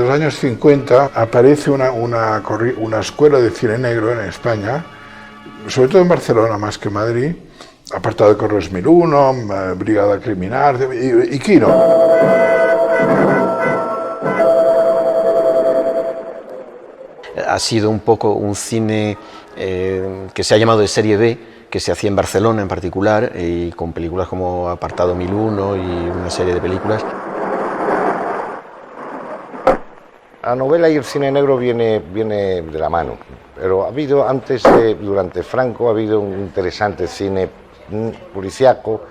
los años 50 aparece una escuela de cine negro en España, sobre todo en Barcelona más que en Madrid, apartado de Correos 1001, Brigada Criminal y Kino. Ha sido un poco un cine que se ha llamado de serie B, que se hacía en Barcelona en particular, y con películas como Apartado 1001 y una serie de películas. La novela y el cine negro viene de la mano, pero ha habido antes, durante Franco, ha habido un interesante cine policíaco,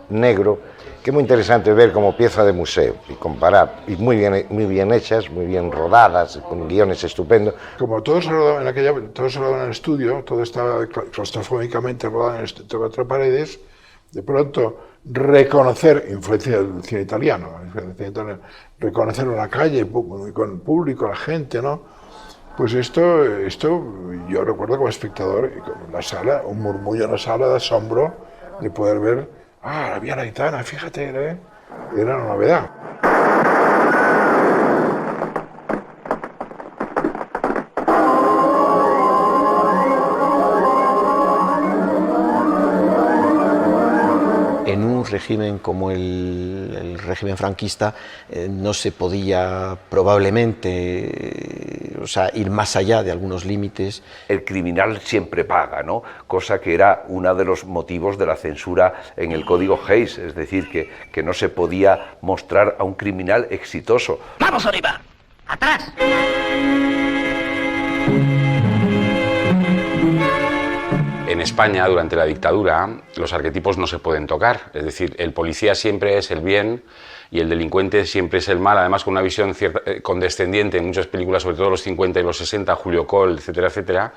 negro, que es muy interesante ver como pieza de museo y comparar, y muy bien hechas, muy bien rodadas, con guiones estupendos. Como todo se rodaba todo se rodaba en el estudio, todo estaba claustrofóbicamente rodado entre cuatro paredes, de pronto reconocer, influencia del cine italiano, reconocer una calle con el público, la gente, ¿no? Pues esto yo recuerdo como espectador, en la sala, un murmullo en la sala de asombro de poder ver, la Vía Laietana, fíjate, era una novedad. En un régimen como el régimen franquista no se podía probablemente ir más allá de algunos límites. El criminal siempre paga, ¿no? Cosa que era uno de los motivos de la censura en el Código Hays, es decir, que no se podía mostrar a un criminal exitoso. ¡Vamos, Oliva! ¡Atrás! En España, durante la dictadura, los arquetipos no se pueden tocar. Es decir, el policía siempre es el bien y el delincuente siempre es el mal, además con una visión condescendiente en muchas películas, sobre todo los 50 y los 60, Julio Coll, etcétera, etcétera,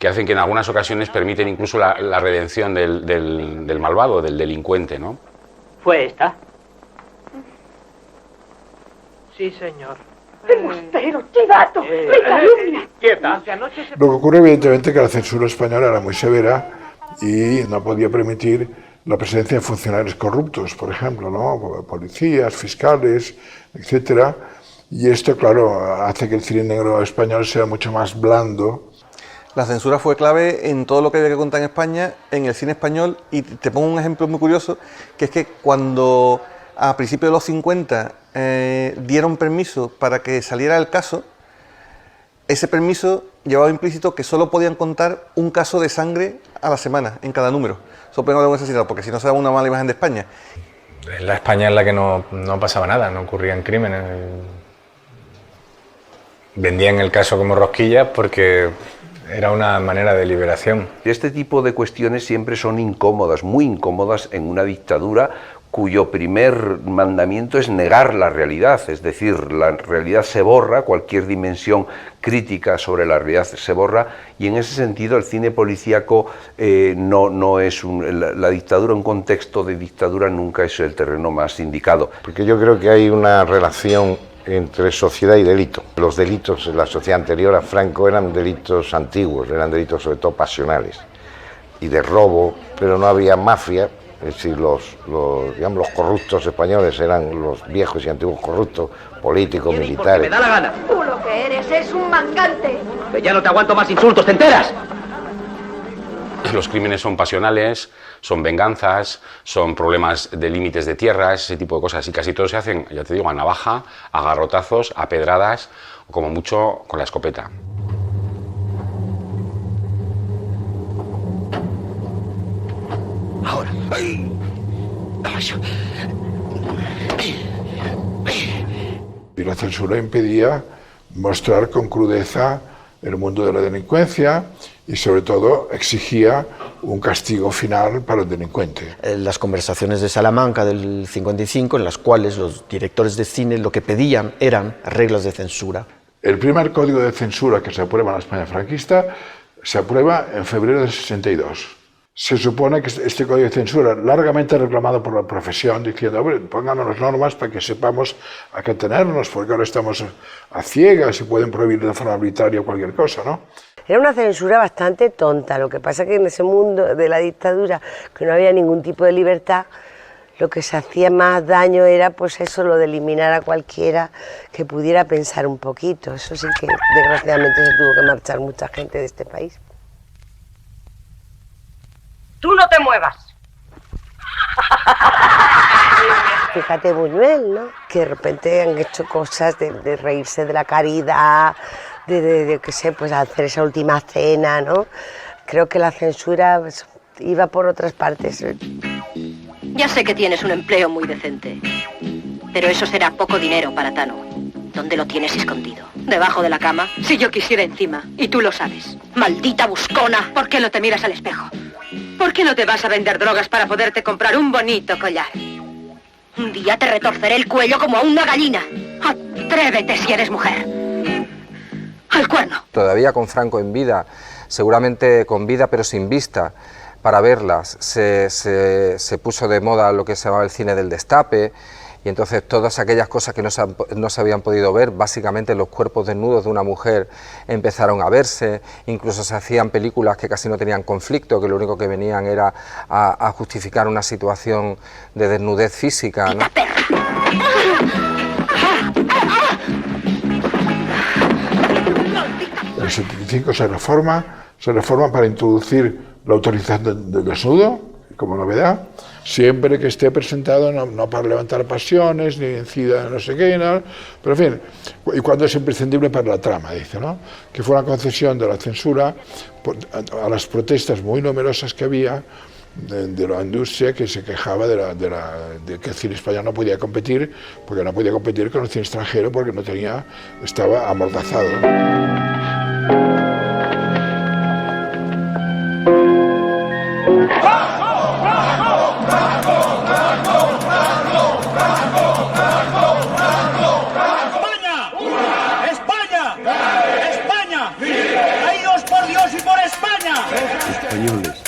que hacen que en algunas ocasiones permiten incluso la redención del malvado, del delincuente, ¿no? ¿Fue esta? Sí, señor. ¡Embustero, chivato! ¡Me calumnia! ¡Quieta! Lo que ocurre evidentemente es que la censura española era muy severa y no podía permitir la presencia de funcionarios corruptos, por ejemplo, ¿no? Policías, fiscales, etcétera. Y esto, claro, hace que el cine negro español sea mucho más blando. La censura fue clave en todo lo que había que contar en España, en el cine español, y te pongo un ejemplo muy curioso, que es que cuando a principios de los 50 dieron permiso para que saliera el caso, ese permiso llevaba implícito que solo podían contar un caso de sangre a la semana, en cada número. Solo podían hablar de un asesinato, porque si no se daba una mala imagen de España. En la España en la que no pasaba nada, no ocurrían crímenes. Vendían el caso como rosquillas porque era una manera de liberación. Este tipo de cuestiones siempre son incómodas, muy incómodas en una dictadura cuyo primer mandamiento es negar la realidad, es decir, la realidad se borra, cualquier dimensión crítica sobre la realidad se borra, y en ese sentido el cine policíaco no es la dictadura, un contexto de dictadura nunca es el terreno más indicado. Porque yo creo que hay una relación entre sociedad y delito. Los delitos en la sociedad anterior a Franco eran delitos antiguos, eran delitos sobre todo pasionales y de robo, pero no había mafia. Es decir, los corruptos españoles eran los viejos y antiguos corruptos, políticos, militares. Me da la gana. Tú lo que eres es un mangante. Que ya no te aguanto más insultos, ¿te enteras? Los crímenes son pasionales, son venganzas, son problemas de límites de tierras, ese tipo de cosas. Y casi todos se hacen, ya te digo, a navaja, a garrotazos, a pedradas, o como mucho con la escopeta. Ahora. Y la censura impedía mostrar con crudeza el mundo de la delincuencia y sobre todo exigía un castigo final para el delincuente. Las conversaciones de Salamanca del 55, en las cuales los directores de cine lo que pedían eran reglas de censura. El primer código de censura que se aprueba en la España franquista se aprueba en febrero del 62. Se supone que este código de censura, largamente reclamado por la profesión, diciendo, hombre, pónganos las normas para que sepamos a qué tenernos, porque ahora estamos a ciegas y pueden prohibir de forma arbitraria cualquier cosa, ¿no? Era una censura bastante tonta, lo que pasa que en ese mundo de la dictadura, que no había ningún tipo de libertad, lo que se hacía más daño era pues eso, lo de eliminar a cualquiera que pudiera pensar un poquito. Eso sí que desgraciadamente se tuvo que marchar mucha gente de este país. Tú no te muevas. Fíjate Buñuel, ¿no? Que de repente han hecho cosas de reírse de la caridad, de qué sé, pues hacer esa última cena, ¿no? Creo que la censura pues, iba por otras partes. Ya sé que tienes un empleo muy decente, pero eso será poco dinero para Tano. ¿Dónde lo tienes escondido? ¿Debajo de la cama? Si yo quisiera encima, y tú lo sabes. ¡Maldita buscona! ¿Por qué no te miras al espejo? ¿Por qué no te vas a vender drogas para poderte comprar un bonito collar? Un día te retorceré el cuello como a una gallina. Atrévete si eres mujer. ¡Al cuerno! Todavía con Franco en vida, seguramente con vida pero sin vista, para verlas, se puso de moda lo que se llamaba el cine del destape, y entonces todas aquellas cosas que no se habían podido ver, básicamente los cuerpos desnudos de una mujer empezaron a verse, incluso se hacían películas que casi no tenían conflicto, que lo único que venían era a justificar una situación de desnudez física, ¿no? En el 75 se reforma para introducir la autorización del desnudo como novedad, siempre que esté presentado, no para levantar pasiones, ni incida no sé qué, no, pero en fin, y cuando es imprescindible para la trama, dice, ¿no? Que fue una concesión de la censura a las protestas muy numerosas que había de la industria que se quejaba de que el cine español no podía competir, porque no podía competir con el cine extranjero porque estaba amordazado, ¿no? Españoles.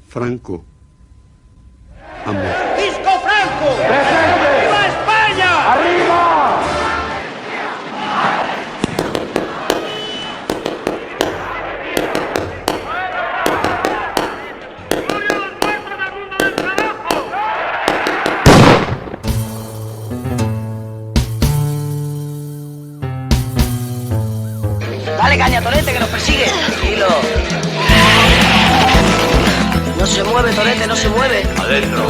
Franco. Amor. ¡Visco Franco! ¡Presente! ¡Viva España! ¡Arriba! Dale caña, Torete, que nos persigue. Tranquilo. No se mueve, Torete, no se mueve. Adentro.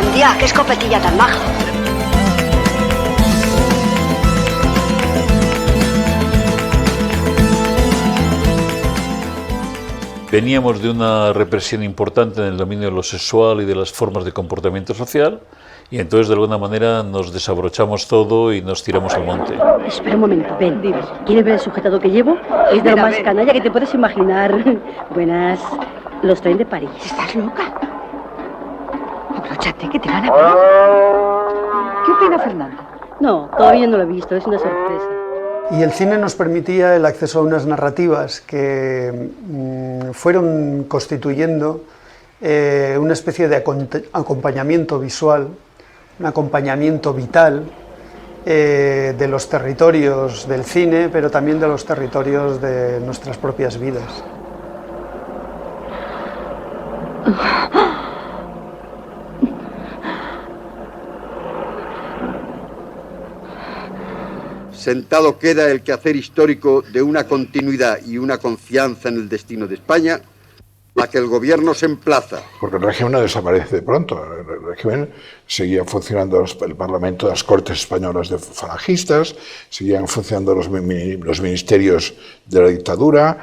Un día, qué escopetilla tan maja. Veníamos de una represión importante en el dominio de lo sexual y de las formas de comportamiento social, y entonces de alguna manera nos desabrochamos todo y nos tiramos al monte. Espera un momento, ven, dime. ¿Quieres ver el sujetado que llevo? Es de lo más canalla que te puedes imaginar. Buenas, los traen de París. ¿Estás loca? Abróchate, que te van a ver. ¿Qué opina Fernando? No, todavía no lo he visto, es una sorpresa. Y el cine nos permitía el acceso a unas narrativas que fueron constituyendo una especie de acompañamiento visual, un acompañamiento vital de los territorios del cine, pero también de los territorios de nuestras propias vidas. Sentado queda el quehacer histórico de una continuidad y una confianza en el destino de España, a que el gobierno se emplaza. Porque el régimen no desaparece de pronto. El régimen seguía funcionando el Parlamento, las Cortes Españolas de falangistas, seguían funcionando los ministerios de la dictadura,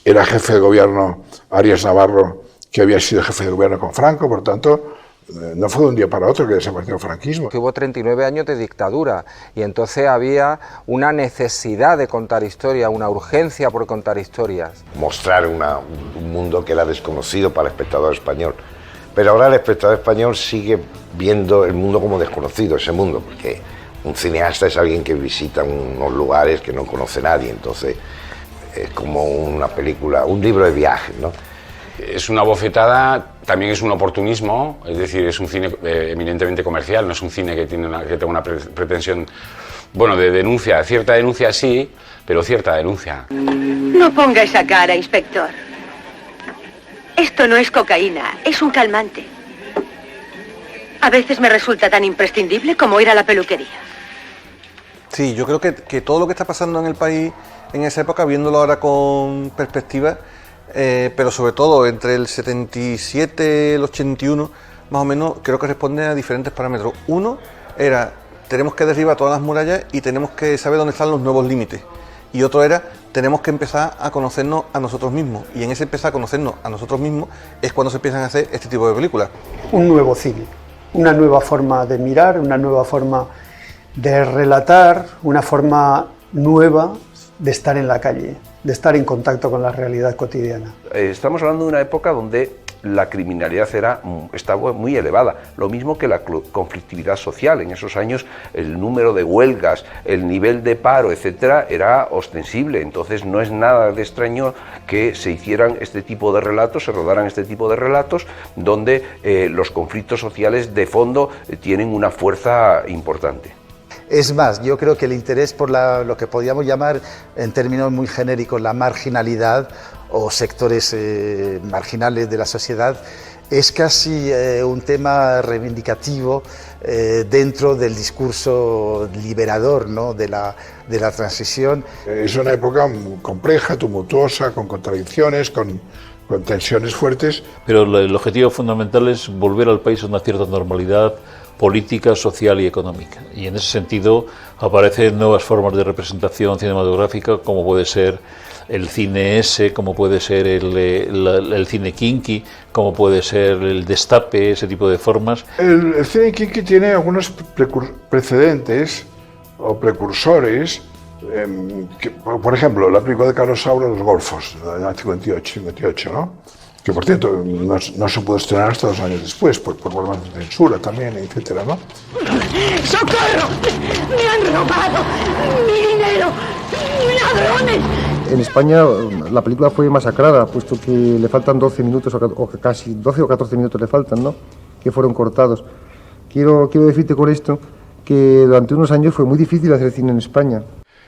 era jefe de gobierno Arias Navarro, que había sido jefe de gobierno con Franco, por tanto, no fue de un día para otro que desapareció el franquismo. Que hubo 39 años de dictadura y entonces había una necesidad de contar historias, una urgencia por contar historias. Mostrar un mundo que era desconocido para el espectador español. Pero ahora el espectador español sigue viendo el mundo como desconocido, ese mundo, porque un cineasta es alguien que visita unos lugares que no conoce nadie, entonces es como una película, un libro de viajes, ¿no? Es una bofetada, también es un oportunismo, es decir, es un cine eminentemente comercial, no es un cine que tenga una pretensión Bueno, de denuncia, cierta denuncia sí, pero cierta denuncia. No ponga esa cara, inspector. Esto no es cocaína, es un calmante. A veces me resulta tan imprescindible como ir a la peluquería. Sí, yo creo que todo lo que está pasando en el país en esa época, viéndolo ahora con perspectiva, pero sobre todo entre el 77 y el 81, más o menos, creo que responde a diferentes parámetros. Uno era, tenemos que derribar todas las murallas y tenemos que saber dónde están los nuevos límites. Y otro era, tenemos que empezar a conocernos a nosotros mismos. Y en ese empezar a conocernos a nosotros mismos es cuando se empiezan a hacer este tipo de películas. Un nuevo cine, una nueva forma de mirar, una nueva forma de relatar, una forma nueva de estar en la calle, de estar en contacto con la realidad cotidiana. Estamos hablando de una época donde la criminalidad estaba muy elevada, lo mismo que la conflictividad social. En esos años el número de huelgas, el nivel de paro, etcétera, era ostensible. Entonces no es nada de extraño que se hicieran este tipo de relatos, se rodaran este tipo de relatos, donde los conflictos sociales de fondo tienen una fuerza importante. Es más, yo creo que el interés por lo que podríamos llamar, en términos muy genéricos, la marginalidad o sectores marginales de la sociedad, es casi un tema reivindicativo dentro del discurso liberador, ¿no?, de la transición. Es una época muy compleja, tumultuosa, con contradicciones, con tensiones fuertes. Pero el objetivo fundamental es volver al país a una cierta normalidad política, social y económica. Y en ese sentido aparecen nuevas formas de representación cinematográfica, como puede ser el cine S, como puede ser el cine kinky, como puede ser el destape, ese tipo de formas. El cine kinky tiene algunos precedentes o precursores, por ejemplo, la película de Carlos Saura, Los Golfos, del año 58, ¿no? Que por cierto no se pudo estrenar hasta 2 años después, por problemas de censura también, etcétera, ¿no? ¡Socorro! ¡Me han robado mi dinero! ¡Ladrones! En España la película fue masacrada, puesto que le faltan 12 minutos, o casi 12 o 14 minutos le faltan, ¿no?, que fueron cortados. Quiero decirte con esto que durante unos años fue muy difícil hacer cine en España.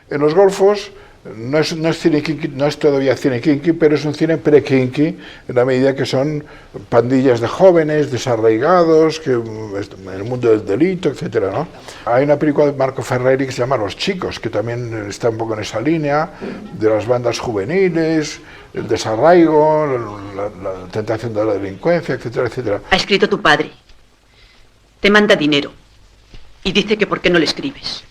En Los Golfos no es cine kinky, no es todavía cine kinky, pero es un cine pre-kinky, en la medida que son pandillas de jóvenes desarraigados, que en el mundo del delito, etcétera, ¿no? Hay una película de Marco Ferreri que se llama Los Chicos, que también está un poco en esa línea, de las bandas juveniles, el desarraigo, la tentación de la delincuencia, etcétera, etcétera. Ha escrito tu padre. Te manda dinero. Y dice que por qué no le escribes.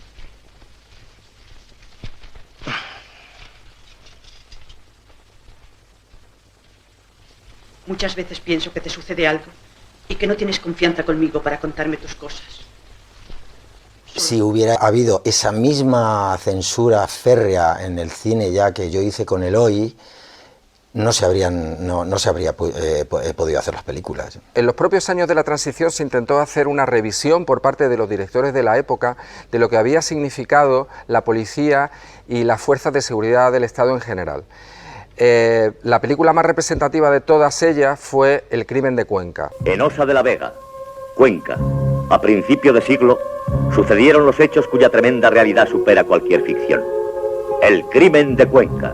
Muchas veces pienso que te sucede algo y que no tienes confianza conmigo para contarme tus cosas. Si hubiera habido esa misma censura férrea en el cine ya que yo hice con Eloy, no se habría podido hacer las películas. En los propios años de la transición se intentó hacer una revisión por parte de los directores de la época de lo que había significado la policía y las fuerzas de seguridad del Estado en general. La película más representativa de todas ellas fue El crimen de Cuenca. En Osa de la Vega, Cuenca, a principio de siglo, sucedieron los hechos cuya tremenda realidad supera cualquier ficción. El crimen de Cuenca.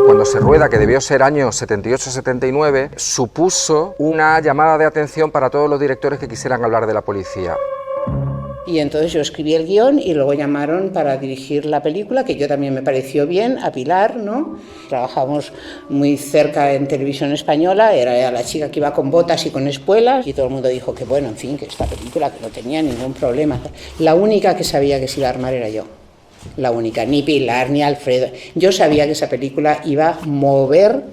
Cuando se rueda, que debió ser año 78-79, supuso una llamada de atención para todos los directores que quisieran hablar de la policía. Y entonces yo escribí el guión y luego llamaron para dirigir la película, que yo también me pareció bien, a Pilar, ¿no? Trabajamos muy cerca en Televisión Española, era la chica que iba con botas y con espuelas, y todo el mundo dijo que bueno, en fin, que esta película que no tenía ningún problema. La única que sabía que se iba a armar era yo. La única, ni Pilar, ni Alfredo. Yo sabía que esa película iba a mover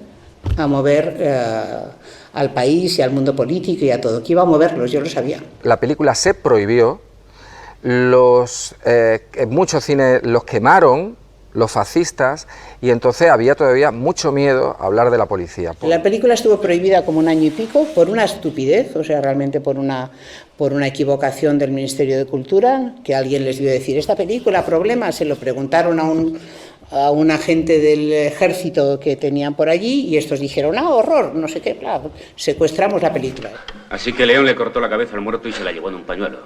al país y al mundo político y a todo, que iba a moverlos, yo lo sabía. La película se prohibió. Muchos cines los quemaron, los fascistas, y entonces había todavía mucho miedo a hablar de la policía. La película estuvo prohibida como 1 año y pico por una estupidez, o sea, realmente por una equivocación del Ministerio de Cultura, que alguien les dio a decir, esta película, problema, se lo preguntaron a un agente del ejército que tenían por allí, y estos dijeron, horror, no sé qué, bla, secuestramos la película. Así que León le cortó la cabeza al muerto y se la llevó en un pañuelo.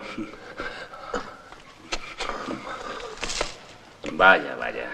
Vaya, vaya.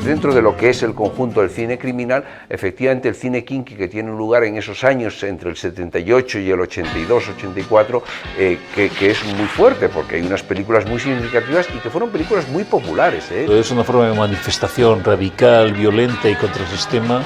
Dentro de lo que es el conjunto del cine criminal, efectivamente el cine kinky, que tiene un lugar en esos años entre el 78 y el 82-84, que es muy fuerte, porque hay unas películas muy significativas y que fueron películas muy populares. Es una forma de manifestación radical, violenta y contrasistema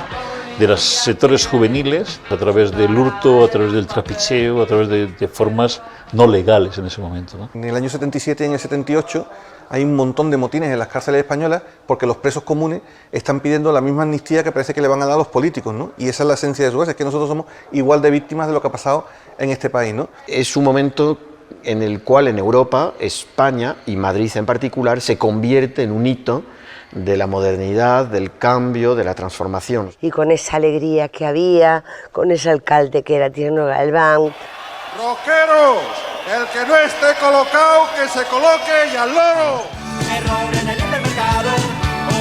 de los sectores juveniles a través del hurto, a través del trapicheo, a través de formas no legales en ese momento, ¿no? En el año 77 y en el 78 hay un montón de motines en las cárceles españolas porque los presos comunes están pidiendo la misma amnistía que parece que le van a dar a los políticos, ¿no? Y esa es la esencia de su es que nosotros somos igual de víctimas de lo que ha pasado en este país, ¿no? Es un momento en el cual en Europa, España y Madrid en particular se convierte en un hito de la modernidad, del cambio, de la transformación. Y con esa alegría que había, con ese alcalde que era Tierno Galván. ¡Roqueros! El que no esté colocado, que se coloque y al loro. Error en el hipermercado,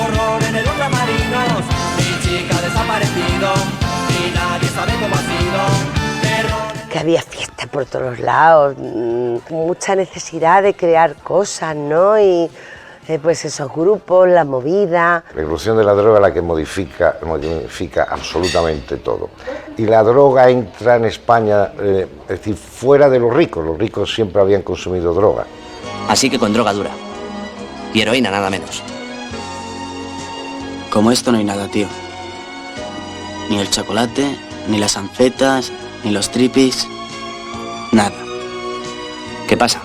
horror en el ultramarinos, mi chica desaparecido y nadie sabe cómo ha sido. Que había fiestas por todos lados, mucha necesidad de crear cosas, ¿no? Y pues esos grupos, la movida. La irrupción de la droga es la que modifica absolutamente todo. Y la droga entra en España, es decir, fuera de los ricos siempre habían consumido droga. Así que con droga dura. Y heroína, nada menos. Como esto no hay nada, tío. Ni el chocolate, ni las anfetas, ni los tripis. Nada. ¿Qué pasa?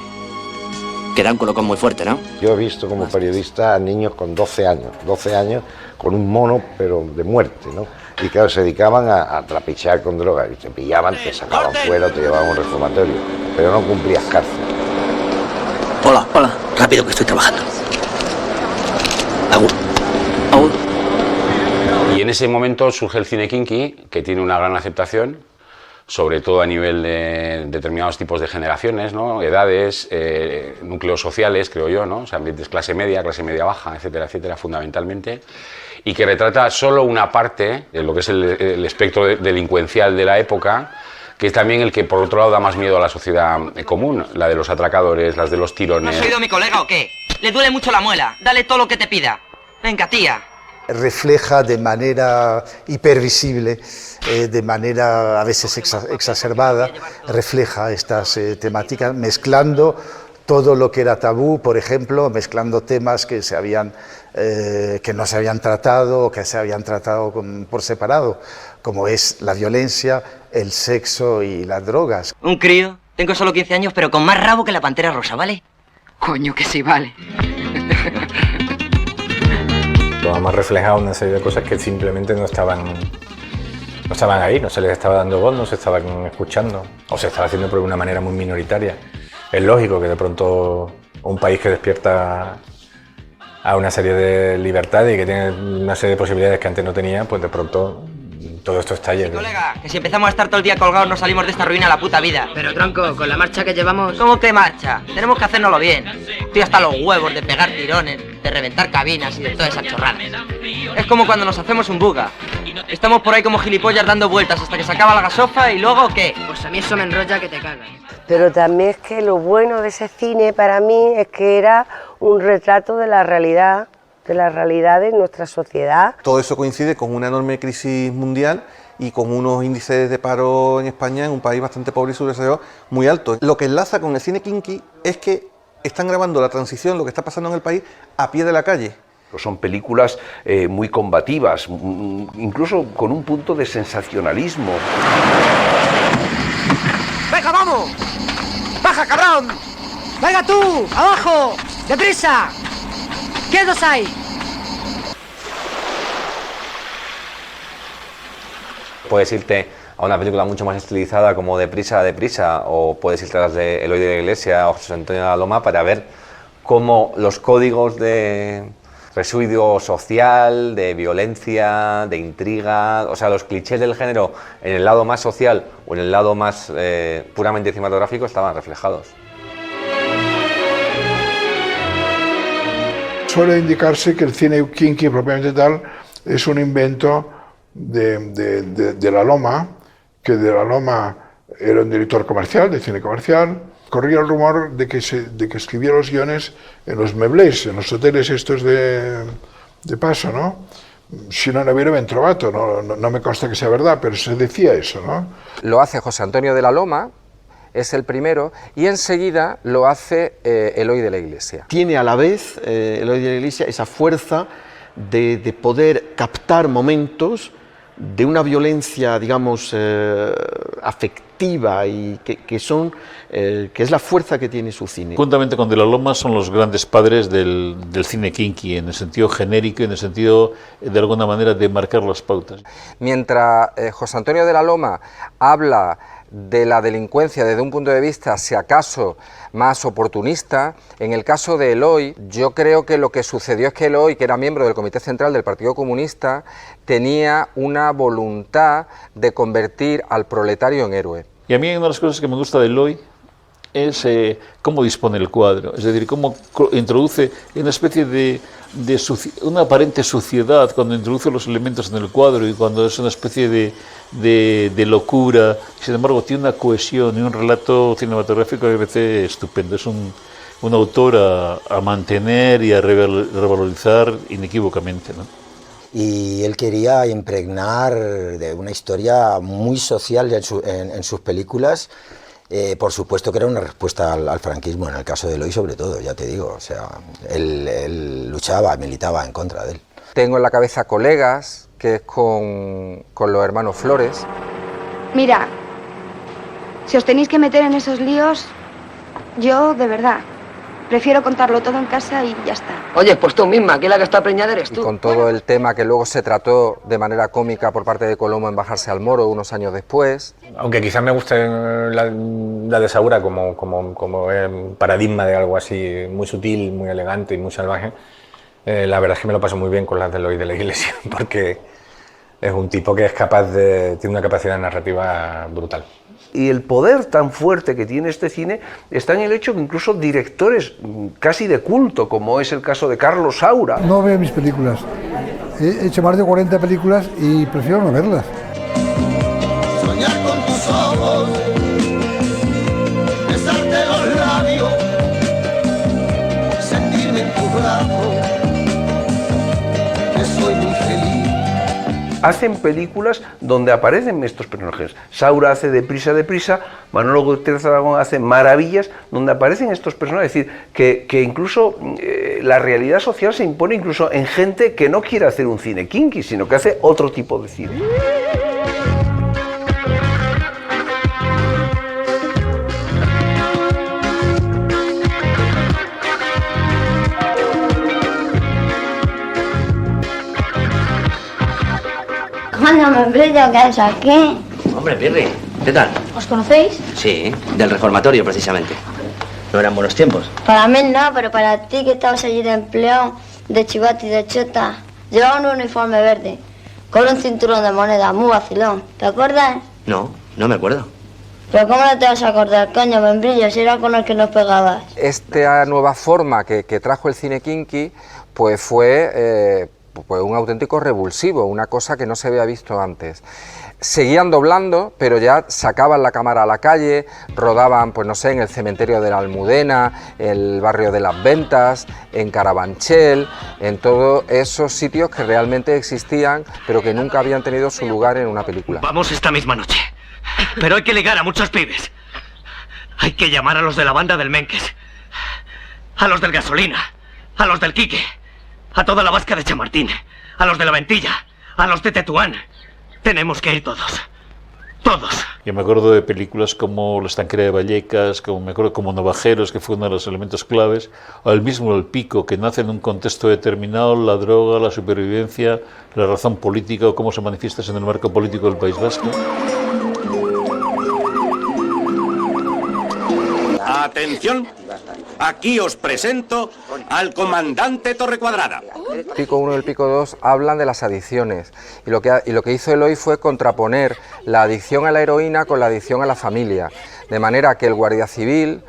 Que da un colocón muy fuerte, ¿no? Yo he visto como periodista a niños con 12 años, con un mono, pero de muerte, ¿no? Y claro, se dedicaban a trapichear con droga, y te pillaban, te sacaban fuera, te llevaban a un reformatorio, pero no cumplías cárcel. Hola, rápido que estoy trabajando. Agur. Y en ese momento surge el cine kinky, que tiene una gran aceptación, sobre todo a nivel de determinados tipos de generaciones, ¿no? Edades, núcleos sociales, creo yo, ¿no? O sea, ambientes clase media baja, etcétera, etcétera, fundamentalmente, y que retrata solo una parte de lo que es el espectro delincuencial de la época, que es también el que, por otro lado, da más miedo a la sociedad común, la de los atracadores, las de los tirones. ¿No has oído a mi colega o qué? Le duele mucho la muela, dale todo lo que te pida. Venga, tía. Refleja de manera hipervisible, de manera a veces exacerbada, refleja estas temáticas, mezclando todo lo que era tabú, por ejemplo, mezclando temas que no se habían tratado o que se habían tratado por separado, como es la violencia, el sexo y las drogas. Un crío, tengo solo 15 años, pero con más rabo que la pantera rosa, ¿vale? Coño, que sí, vale. Además reflejado una serie de cosas que simplemente no estaban ahí, no se les estaba dando voz, no se estaban escuchando, o se estaba haciendo por una manera muy minoritaria. Es lógico que de pronto un país que despierta a una serie de libertades y que tiene una serie de posibilidades que antes no tenía, pues de pronto todo esto estalle. Colega, que si empezamos a estar todo el día colgados no salimos de esta ruina a la puta vida. Pero tronco, con la marcha que llevamos... ¿Cómo que marcha? Tenemos que hacérnoslo bien. Estoy hasta los huevos de pegar tirones, de reventar cabinas y de toda esa chorrada. Es como cuando nos hacemos un buga. Estamos por ahí como gilipollas dando vueltas hasta que se acaba la gasofa y luego ¿qué? Pues a mí eso me enrolla que te cagas. Pero también es que lo bueno de ese cine para mí es que era un retrato de la realidad de nuestra sociedad. Todo eso coincide con una enorme crisis mundial y con unos índices de paro en España, en un país bastante pobre y subdesarrollado, muy altos. Lo que enlaza con el cine kinky es que están grabando la transición, lo que está pasando en el país, a pie de la calle. Son películas muy combativas, incluso con un punto de sensacionalismo. ¡Venga, vamos! ¡Baja, cabrón! ¡Venga tú! ¡Abajo! ¡Deprisa! ¿Qué hay? Puedes irte a una película mucho más estilizada como Deprisa, o puedes ir tras de Eloy de la Iglesia o José Antonio de la Loma para ver cómo los códigos de residuo social, de violencia, de intriga, o sea, los clichés del género en el lado más social o en el lado más puramente cinematográfico estaban reflejados. Suele indicarse que el cine kinky propiamente tal es un invento de la Loma, que de la Loma era un director comercial, de cine comercial. Corría el rumor de que escribía los guiones en los meublés, en los hoteles estos de paso, ¿no? Si no hubiera ben trovato, no me consta que sea verdad, pero se decía eso, ¿no? Lo hace José Antonio de la Loma, es el primero, y enseguida lo hace Eloy de la Iglesia. Tiene a la vez, Eloy de la Iglesia, esa fuerza de poder captar momentos de una violencia, digamos, afectiva y que es la fuerza que tiene su cine. Juntamente con De la Loma son los grandes padres del cine kinky, en el sentido genérico y en el sentido, de alguna manera, de marcar las pautas. Mientras José Antonio de la Loma habla de la delincuencia desde un punto de vista, si acaso, más oportunista, en el caso de Eloy, yo creo que lo que sucedió es que Eloy, que era miembro del Comité Central del Partido Comunista, tenía una voluntad de convertir al proletario en héroe. Y a mí una de las cosas que me gusta de Eloy es cómo dispone el cuadro, es decir, cómo introduce una especie de una aparente suciedad cuando introduce los elementos en el cuadro y cuando es una especie de locura. Sin embargo, tiene una cohesión y un relato cinematográfico que me parece estupendo. Es un autor a mantener y a revalorizar inequívocamente, ¿no? Y él quería impregnar de una historia muy social en sus películas. Por supuesto que era una respuesta al franquismo, en el caso de Eloy sobre todo, ya te digo, o sea, él luchaba, militaba en contra de él. Tengo en la cabeza Colegas, que es con los hermanos Flores. Mira, si os tenéis que meter en esos líos, yo, de verdad, prefiero contarlo todo en casa y ya está. Oye, pues tú misma, que la que está preñada eres tú. Y con todo el tema que luego se trató de manera cómica por parte de Colombo en Bajarse al Moro unos años después. Aunque quizás me guste la de Saura como paradigma de algo así muy sutil, muy elegante y muy salvaje, la verdad es que me lo paso muy bien con las de Eloy de la Iglesia, porque es un tipo que es tiene una capacidad narrativa brutal. Y el poder tan fuerte que tiene este cine está en el hecho que incluso directores casi de culto, como es el caso de Carlos Saura... No veo mis películas. He hecho más de 40 películas y prefiero no verlas. Soñar con tus ojos, besarte los labios, sentirme en tu brazo, que soy muy feliz. Hacen películas donde aparecen estos personajes. Saura hace Deprisa, Manolo Gutiérrez Aragón hace Maravillas, donde aparecen estos personajes. Es decir, que incluso la realidad social se impone incluso en gente que no quiere hacer un cine kinky, sino que hace otro tipo de cine. Hola, membrillo, ¿qué haces aquí? Hombre, Pirri, ¿qué tal? ¿Os conocéis? Sí, del reformatorio, precisamente. ¿No eran buenos tiempos? Para mí no, pero para ti que estabas allí de empleado, de chivato y de chota, llevaba un uniforme verde, con un cinturón de moneda muy vacilón. ¿Te acuerdas? No, no me acuerdo. Pero ¿cómo no te vas a acordar, coño, membrillo, si era con el que nos pegabas? Esta nueva forma que trajo el cine kinky, pues fue un auténtico revulsivo, una cosa que no se había visto antes. Seguían doblando, pero ya sacaban la cámara a la calle, rodaban, pues no sé, en el cementerio de la Almudena, el barrio de las Ventas, en Carabanchel, en todos esos sitios que realmente existían, pero que nunca habían tenido su lugar en una película. Vamos esta misma noche, pero hay que ligar a muchos pibes. Hay que llamar a los de la banda del Menkes, a los del Gasolina, a los del Quique, a toda la vasca de Chamartín, a los de la Ventilla, a los de Tetuán. Tenemos que ir todos. Todos. Yo me acuerdo de películas como La estanquera de Vallecas, me acuerdo como Navajeros, que fue uno de los elementos claves, o el mismo El Pico, que nace en un contexto determinado, la droga, la supervivencia, la razón política o cómo se manifiesta en el marco político del País Vasco. Atención, aquí os presento al comandante Torrecuadrada. Pico 1 y el Pico 2 hablan de las adicciones y lo que hizo Eloy fue contraponer la adicción a la heroína con la adicción a la familia, de manera que el guardia civil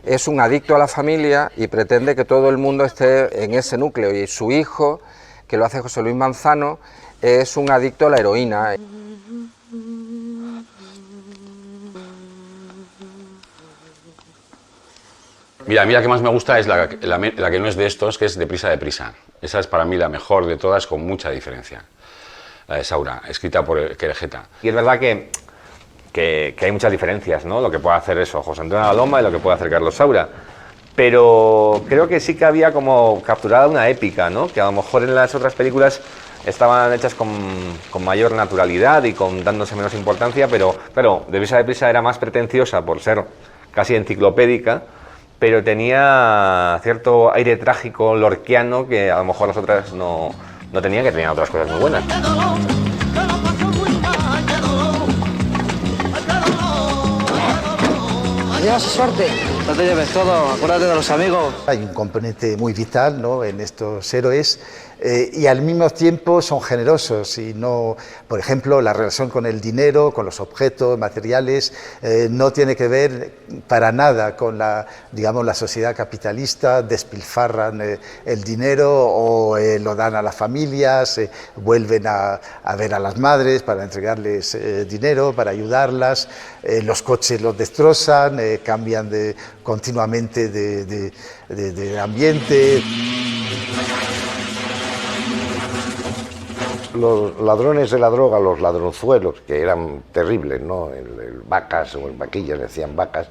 es un adicto a la familia y pretende que todo el mundo esté en ese núcleo, y su hijo, que lo hace José Luis Manzano, es un adicto a la heroína. Mira, a mí la que más me gusta es la que no es de estos, que es Deprisa, deprisa. Esa es para mí la mejor de todas, con mucha diferencia. La de Saura, escrita por Querejeta. Y es verdad que hay muchas diferencias, ¿no? Lo que puede hacer eso José Antonio Aloma y lo que puede hacer Carlos Saura. Pero creo que sí que había como capturada una épica, ¿no? Que a lo mejor en las otras películas estaban hechas con mayor naturalidad y dándose menos importancia, pero claro, Deprisa, deprisa era más pretenciosa por ser casi enciclopédica, pero tenía cierto aire trágico lorquiano que a lo mejor las otras no tenían, que tenían otras cosas muy buenas. Llevas suerte, no te lleves todo, acuérdate de los amigos. Hay un componente muy vital, ¿no?, en estos héroes, y al mismo tiempo son generosos y no, por ejemplo, la relación con el dinero, con los objetos materiales, no tiene que ver para nada con la sociedad capitalista. Despilfarran el dinero o lo dan a las familias, vuelven a ver a las madres para entregarles dinero, para ayudarlas, los coches los destrozan, cambian continuamente de ambiente. Los ladrones de la droga, los ladronzuelos, que eran terribles, ¿no? El Vacas o el Vaquillas, decían Vacas,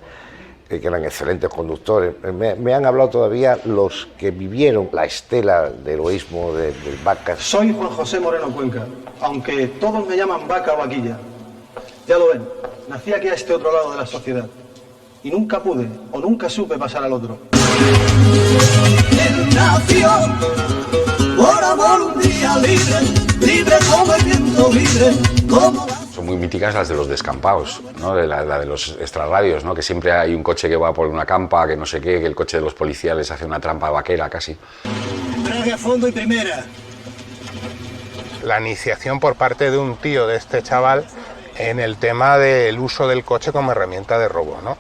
que eran excelentes conductores. Me han hablado todavía los que vivieron la estela de heroísmo del Vacas. Soy Juan José Moreno Cuenca, aunque todos me llaman Vaca o Vaquilla. Ya lo ven, nací aquí a este otro lado de la sociedad y nunca pude o nunca supe pasar al otro. Él nació por amor un día libre, libre como el viento, libre como... Son muy míticas las de los descampados, ¿no? La de los extrarradios, ¿no? Que siempre hay un coche que va por una campa, que no sé qué, que el coche de los policías les hace una trampa vaquera casi. Traje a fondo y primera. La iniciación por parte de un tío de este chaval en el tema del uso del coche como herramienta de robo, ¿no?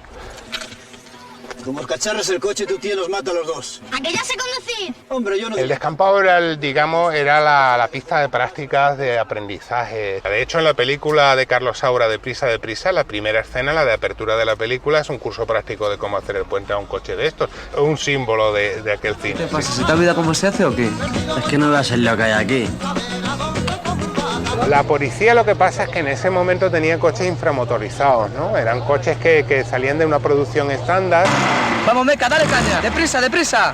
Como cacharras el coche, tu tío los mata a los dos. ¿A que ya sé conducir? Hombre, yo no... El descampado era, era la pista de prácticas de aprendizaje. De hecho, en la película de Carlos Saura, Deprisa, deprisa, la primera escena, la de apertura de la película, es un curso práctico de cómo hacer el puente a un coche de estos. Es un símbolo de aquel cine. ¿Qué pasa? ¿Se te olvida cómo se hace o qué? Es que no veas el lío que hay aquí. La policía, lo que pasa es que en ese momento tenía coches inframotorizados, ¿no? Eran coches que salían de una producción estándar. ¡Vamos, Meca, dale caña! ¡Deprisa, deprisa!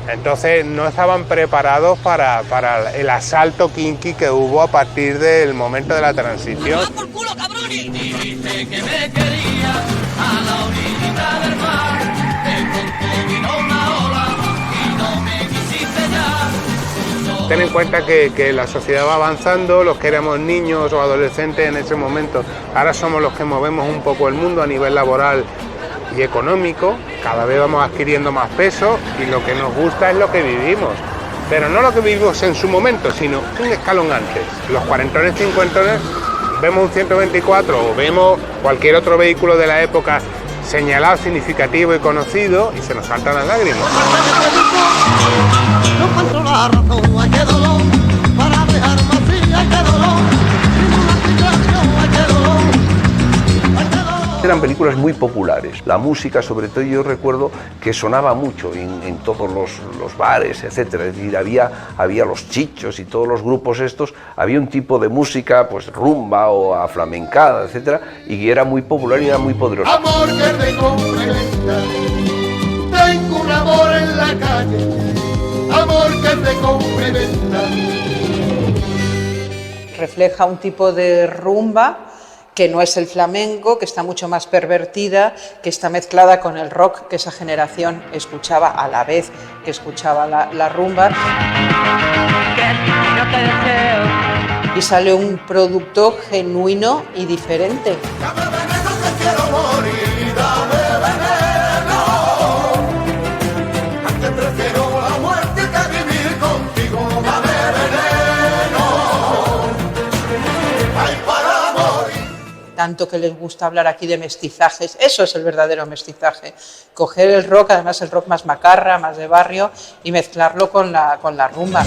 Entonces no estaban preparados para el asalto kinky que hubo a partir del momento de la transición. ¡Por culo, cabrones! Dijiste que me quería a la orillita del mar. Vino una ola y no me quisiste ya. Ten en cuenta que la sociedad va avanzando, los que éramos niños o adolescentes en ese momento, ahora somos los que movemos un poco el mundo a nivel laboral y económico, cada vez vamos adquiriendo más peso y lo que nos gusta es lo que vivimos, pero no lo que vivimos en su momento, sino un escalón antes. Los cuarentones, cincuentones, vemos un 124 o vemos cualquier otro vehículo de la época señalado, significativo y conocido y se nos saltan las lágrimas. No encuentro la razón, ay, qué dolor, para dejar más fría, qué dolor, sin una explicación, ay, qué dolor. Eran películas muy populares. La música, sobre todo, yo recuerdo que sonaba mucho en todos los bares, etcétera. Es decir, había los chichos y todos los grupos estos. Había un tipo de música, pues rumba o aflamencada, etcétera, y era muy popular y era muy poderosa. Amor que te complementa, tengo un amor en la calle, amor que te complementa. Refleja un tipo de rumba que no es el flamenco, que está mucho más pervertida, que está mezclada con el rock que esa generación escuchaba a la vez que escuchaba la rumba. Que no te deseo y sale un producto genuino y diferente. Tanto que les gusta hablar aquí de mestizajes, eso es el verdadero mestizaje. Coger el rock, además el rock más macarra, más de barrio, y mezclarlo con la rumba.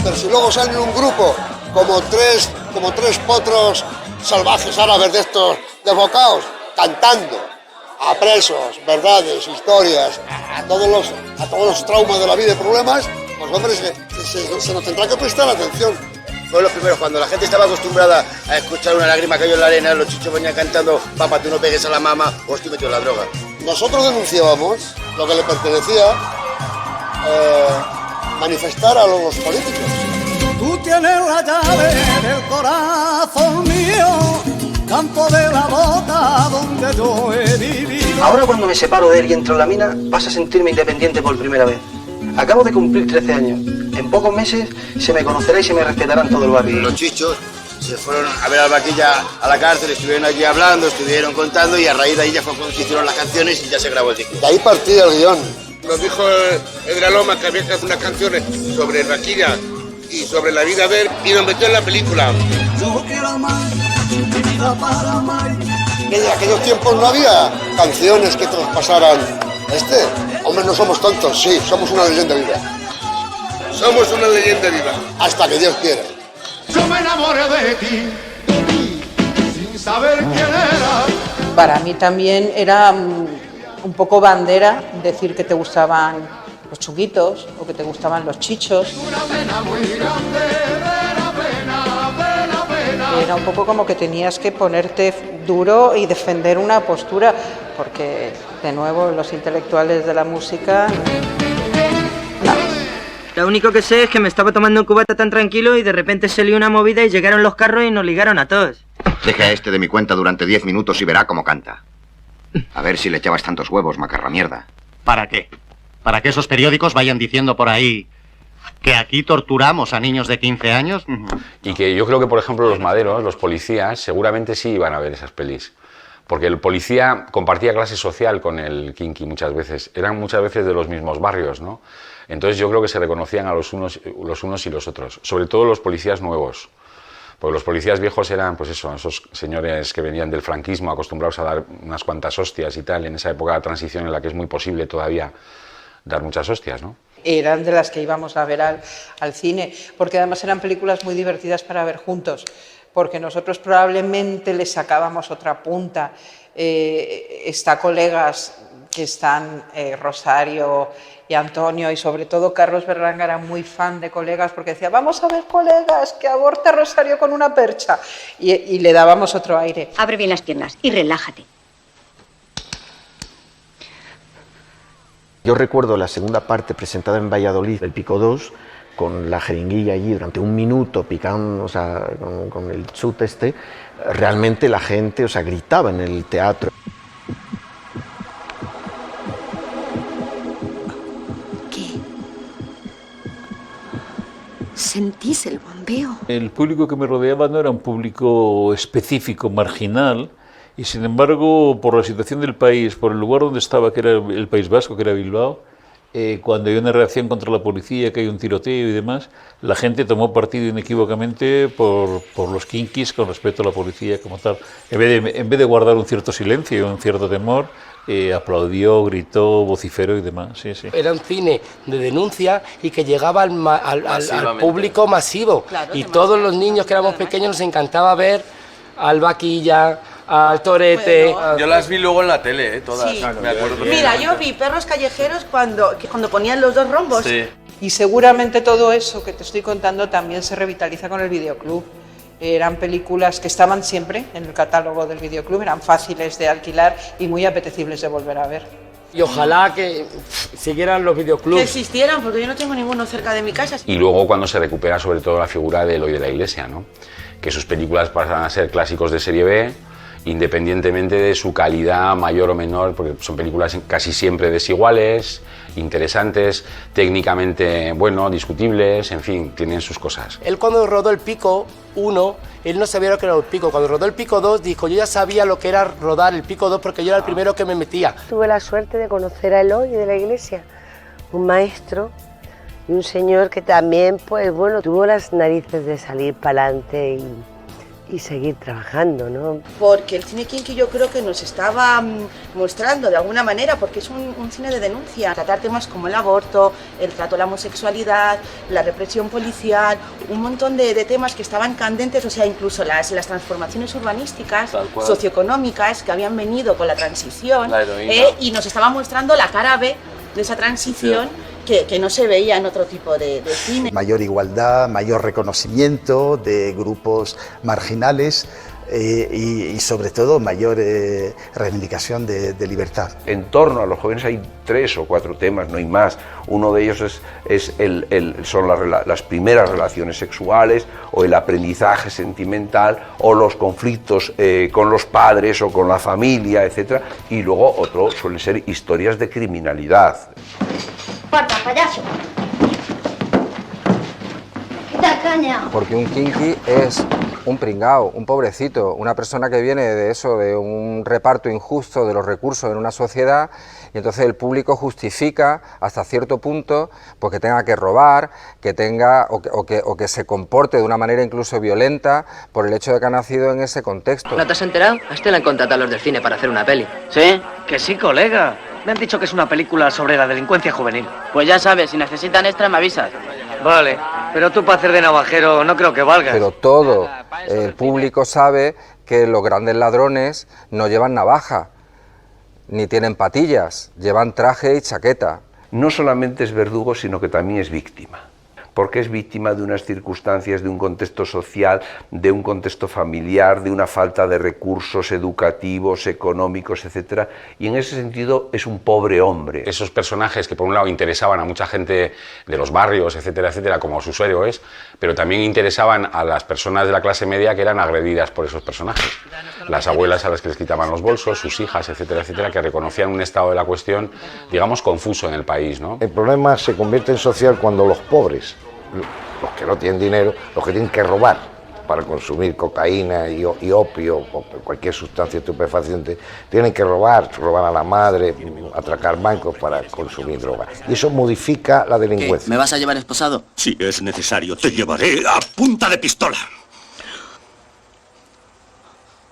Pero si luego salen un grupo como tres potros salvajes árabes de estos desbocados, cantando a presos, verdades, historias, a todos los traumas de la vida y problemas, pues hombre, se nos tendrá que prestar atención. Fue los primeros, cuando la gente estaba acostumbrada a escuchar una lágrima cayó en la arena, los chichos venían cantando, papá, tú no pegues a la mamá, o estoy metido en la droga. Nosotros denunciábamos lo que le pertenecía manifestar a los políticos. Tú tienes la llave del corazón mío, campo de la bota donde yo he vivido. Ahora cuando me separo de él y entro en la mina, vas a sentirme independiente por primera vez. Acabo de cumplir 13 años. En pocos meses se me conocerá y se me respetará en todo el barrio. Los chichos se fueron a ver al Vaquilla a la cárcel, estuvieron allí hablando, estuvieron contando y a raíz de ahí ya fue cuando se hicieron las canciones y ya se grabó el disco. De ahí partía el guión. Nos dijo el de la Loma que había que hacer unas canciones sobre el Vaquilla y sobre la vida de él y nos metió en la película. Yo quiero amar, mi vida para amar. En aquellos tiempos no había canciones que traspasaran Hombre, no somos tontos, sí, somos una leyenda viva. Somos una leyenda viva. Hasta que Dios quiera. Yo me enamoré de ti, sin saber quién era. Para mí también era un poco bandera decir que te gustaban los chunguitos o que te gustaban los chichos. Era un poco como que tenías que ponerte duro y defender una postura, porque de nuevo los intelectuales de la música... Lo único que sé es que me estaba tomando un cubata tan tranquilo y de repente se lió una movida y llegaron los carros y nos ligaron a todos. Deja a este de mi cuenta durante 10 minutos y verá cómo canta. A ver si le echabas tantos huevos, macarra mierda. ¿Para qué? ¿Para que esos periódicos vayan diciendo por ahí que aquí torturamos a niños de 15 años? Y que yo creo que, por ejemplo, los maderos, los policías, seguramente sí iban a ver esas pelis. Porque el policía compartía clase social con el kinky muchas veces. Eran muchas veces de los mismos barrios, ¿no? Entonces yo creo que se reconocían a los unos y los otros. Sobre todo los policías nuevos. Porque los policías viejos eran, pues eso, esos señores que venían del franquismo, acostumbrados a dar unas cuantas hostias y tal, en esa época de transición en la que es muy posible todavía dar muchas hostias, ¿no? Eran de las que íbamos a ver al cine, porque además eran películas muy divertidas para ver juntos, porque nosotros probablemente le sacábamos otra punta. Está colegas que están, Rosario y Antonio, y sobre todo Carlos Berlanga era muy fan de Colegas, porque decía, vamos a ver Colegas, que aborta Rosario con una percha, y le dábamos otro aire. Abre bien las piernas y relájate. Yo recuerdo la segunda parte presentada en Valladolid, el Pico 2, con la jeringuilla allí durante un minuto picando, o sea, con el chute este, realmente la gente, o sea, gritaba en el teatro. ¿Sentís el bombeo? El público que me rodeaba no era un público específico, marginal, y sin embargo, por la situación del país, por el lugar donde estaba, que era el País Vasco, que era Bilbao, cuando hay una reacción contra la policía, que hay un tiroteo y demás, la gente tomó partido inequívocamente por los kinkis con respecto a la policía como tal. En vez de guardar un cierto silencio y un cierto temor, aplaudió, gritó, vociferó y demás. Sí, sí. Era un cine de denuncia y que llegaba al público masivo. Claro, y todos los niños que éramos pequeños nos encantaba ver al Vaquilla, al Torete. Bueno, yo las vi luego en la tele, todas. Sí. Me acuerdo. Mira, yo vi Perros Callejeros cuando ponían los dos rombos. Sí. Y seguramente todo eso que te estoy contando también se revitaliza con el videoclub. Eran películas que estaban siempre en el catálogo del videoclub, eran fáciles de alquilar y muy apetecibles de volver a ver. Y ojalá que siguieran los videoclubs. Que existieran, porque yo no tengo ninguno cerca de mi casa. Y luego cuando se recupera sobre todo la figura de Eloy de la Iglesia, ¿no? Que sus películas pasan a ser clásicos de serie B independientemente de su calidad mayor o menor, porque son películas casi siempre desiguales, interesantes, técnicamente, bueno, discutibles, en fin, tienen sus cosas. Él cuando rodó El Pico 1, él no sabía lo que era El Pico. Cuando rodó El Pico 2, dijo, yo ya sabía lo que era rodar El Pico 2 porque yo era el primero que me metía. Tuve la suerte de conocer a Eloy de la iglesia, un maestro y un señor que también, pues bueno, tuvo las narices de salir para adelante y seguir trabajando, ¿no? Porque el cine kinky yo creo que nos estaba mostrando de alguna manera, porque es un cine de denuncia, tratar temas como el aborto, el trato a la homosexualidad, la represión policial, un montón de temas que estaban candentes, o sea, incluso las transformaciones urbanísticas, socioeconómicas que habían venido con la transición, y nos estaba mostrando la cara B de esa transición. Que no se veía en otro tipo de cine. Mayor igualdad, mayor reconocimiento de grupos marginales y sobre todo mayor reivindicación de libertad. En torno a los jóvenes hay 3 o 4 temas, no hay más. Uno de ellos son las primeras relaciones sexuales o el aprendizaje sentimental o los conflictos con los padres o con la familia, etc. Y luego otro suele ser historias de criminalidad. ¡Porta, payaso! ¡Quita caña! Porque un kinky es un pringao, un pobrecito, una persona que viene de eso, de un reparto injusto de los recursos en una sociedad, y entonces el público justifica hasta cierto punto pues, que tenga que robar, que tenga o que se comporte de una manera incluso violenta por el hecho de que ha nacido en ese contexto. ¿No te has enterado? A este le han contratado a los del cine para hacer una peli. ¿Sí? Que sí, colega. Me han dicho que es una película sobre la delincuencia juvenil. Pues ya sabes, si necesitan extra me avisas. Vale, pero tú para hacer de navajero no creo que valgas. Pero todo el público sabe que los grandes ladrones no llevan navaja, ni tienen patillas, llevan traje y chaqueta. No solamente es verdugo, sino que también es víctima. Porque es víctima de unas circunstancias, de un contexto social, de un contexto familiar, de una falta de recursos educativos, económicos, etc. Y en ese sentido es un pobre hombre. Esos personajes que por un lado interesaban a mucha gente de los barrios, etcétera, etcétera, como sus héroes, pero también interesaban a las personas de la clase media que eran agredidas por esos personajes. Las abuelas a las que les quitaban los bolsos, sus hijas, etcétera, etcétera, que reconocían un estado de la cuestión, digamos, confuso en el país, ¿no? El problema se convierte en social cuando los pobres, los que no tienen dinero, los que tienen que robar para consumir cocaína y opio o cualquier sustancia estupefaciente, tienen que robar a la madre, atracar bancos para consumir droga. Y eso modifica la delincuencia. ¿Qué? ¿Me vas a llevar esposado? Si es necesario, te llevaré a punta de pistola.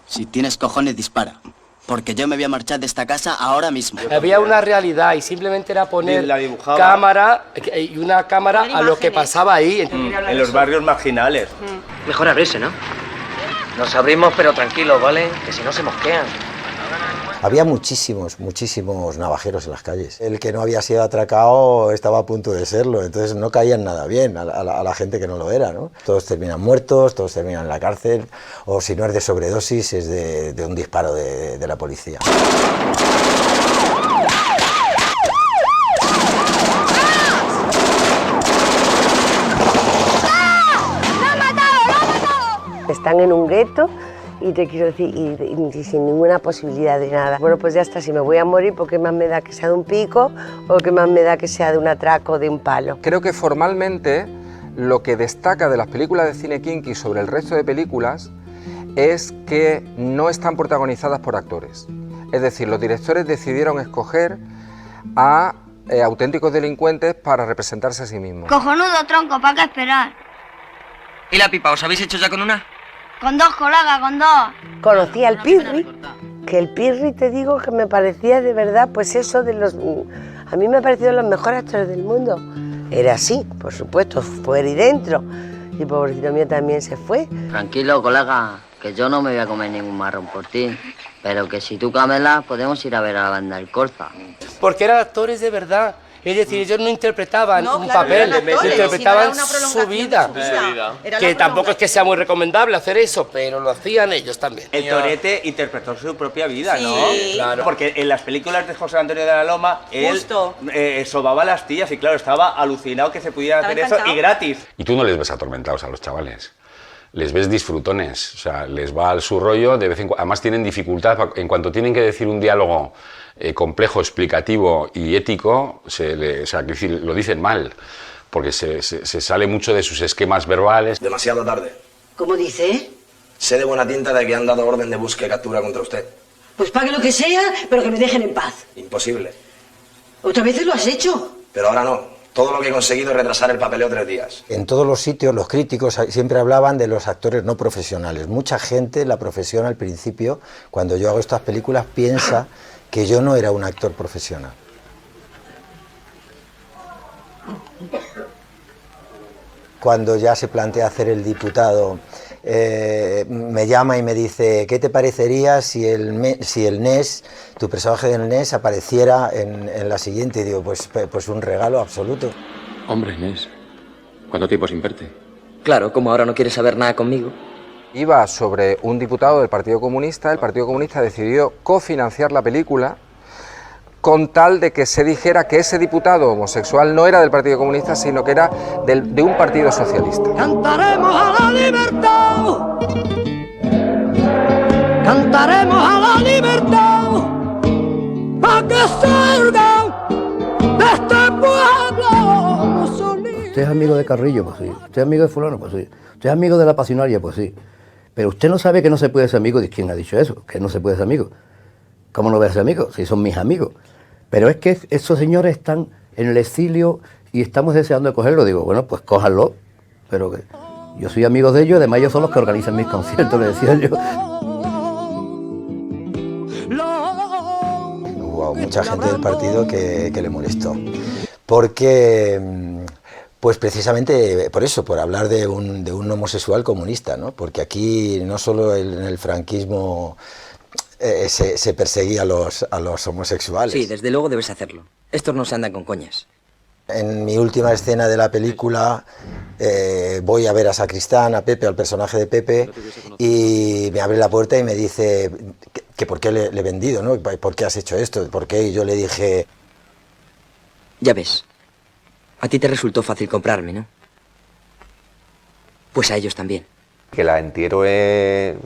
Si tienes cojones, dispara. Porque yo me voy a marchar de esta casa ahora mismo. Había una realidad y simplemente era poner cámara y una cámara a lo que pasaba ahí. En los barrios marginales. Mejor abrirse, ¿no? Nos abrimos, pero tranquilos, ¿vale? Que si no se mosquean. Había muchísimos navajeros en las calles. El que no había sido atracado estaba a punto de serlo, entonces no caían nada bien a la gente que no lo era, ¿no? Todos terminan muertos, todos terminan en la cárcel, o si no es de sobredosis, es de un disparo de la policía. Están en un gueto y te quiero decir, y sin ninguna posibilidad de nada. Bueno, pues ya está, si me voy a morir, ¿por qué más me da que sea de un pico o qué más me da que sea de un atraco o de un palo? Creo que formalmente lo que destaca de las películas de cine kinky sobre el resto de películas es que no están protagonizadas por actores. Es decir, los directores decidieron escoger a auténticos delincuentes para representarse a sí mismos. Cojonudo, tronco, ¿para qué esperar? ¿Y la pipa, os habéis hecho ya con una? Con 2, colega, con 2. Conocí al Pirri, que el Pirri, te digo, que me parecía de verdad, pues eso de los... A mí me ha parecido los mejores actores del mundo. Era así, por supuesto, fuera y dentro. Y pobrecito mío también se fue. Tranquilo, colega, que yo no me voy a comer ningún marrón por ti. Pero que si tú camelas, podemos ir a ver a la banda del Corza. Porque eran actores de verdad. Es decir, ellos no interpretaban un papel, interpretaban su vida. Que tampoco es que sea muy recomendable hacer eso, pero lo hacían ellos también. El torete interpretó su propia vida, sí, ¿no? Claro. Porque en las películas de José Antonio de la Loma, él sobaba las tías y claro, estaba alucinado que se pudiera hacer eso y gratis. Y tú no les ves atormentados a los chavales. les ves disfrutones, o sea, les va al su rollo, de vez en cuando, además tienen dificultad, en cuanto tienen que decir un diálogo complejo, explicativo y ético, o sea, lo dicen mal, porque se sale mucho de sus esquemas verbales. Demasiado tarde. ¿Cómo dice? Sé de buena tinta de que han dado orden de búsqueda y captura contra usted. Pues pague lo que sea, pero que me dejen en paz. Imposible. ¿Otras veces lo has hecho? Pero ahora no. Todo lo que he conseguido es retrasar el papeleo 3 días. En todos los sitios los críticos siempre hablaban de los actores no profesionales. Mucha gente, la profesión al principio, cuando yo hago estas películas, piensa que yo no era un actor profesional. Cuando ya se plantea hacer el diputado, me llama y me dice, ¿qué te parecería si el Ness, tu personaje del Ness, apareciera en la siguiente? Y digo, pues un regalo absoluto. Hombre, Ness, ¿cuánto tiempo sin verte? Claro, como ahora no quieres saber nada conmigo. Iba sobre un diputado del Partido Comunista. El Partido Comunista decidió cofinanciar la película con tal de que se dijera que ese diputado homosexual no era del Partido Comunista, sino que era de un partido socialista. Cantaremos a la libertad, cantaremos a la libertad, para que salgan de este pueblo Mussolini. Usted es amigo de Carrillo, pues sí. Usted es amigo de fulano, pues sí. Usted es amigo de la Pasionaria, pues sí. Pero usted no sabe que no se puede ser amigo. ¿Quién ha dicho eso? Que no se puede ser amigo. ¿Cómo no voy a ser amigo? Si son mis amigos. Pero es que esos señores están en el exilio y estamos deseando de cogerlo. Digo, bueno, pues cójanlo. Pero que yo soy amigo de ellos, además ellos son los que organizan mis conciertos, le decía yo. Hubo mucha gente del partido que le molestó. Porque, pues precisamente por eso, por hablar de un homosexual comunista, ¿no? Porque aquí no solo en el franquismo se perseguía a los homosexuales. Sí, desde luego debes hacerlo. Estos no se andan con coñas. En mi última escena de la película voy a ver a Sacristán, a Pepe, al personaje de Pepe, y me abre la puerta y me dice que por qué le he vendido, ¿no? ¿Por qué has hecho esto? ¿Por qué? Y yo le dije... Ya ves, a ti te resultó fácil comprarme, ¿no? Pues a ellos también. Que el antihéroe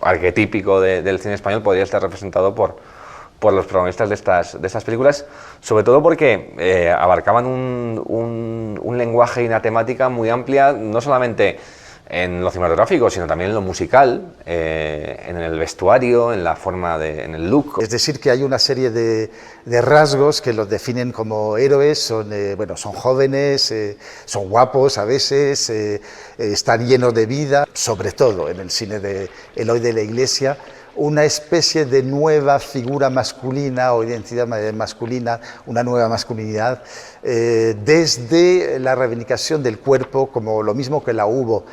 arquetípico del cine español podría estar representado por los protagonistas de estas películas, sobre todo porque abarcaban un lenguaje y una temática muy amplia, no solamente en lo cinematográfico, sino también en lo musical, en el vestuario, en la forma en el look. Es decir, que hay una serie de rasgos que los definen como héroes, son jóvenes, son guapos a veces, están llenos de vida, sobre todo en el cine de Eloy de la Iglesia, una especie de nueva figura masculina o identidad masculina, una nueva masculinidad, desde la reivindicación del cuerpo, como lo mismo que la hubo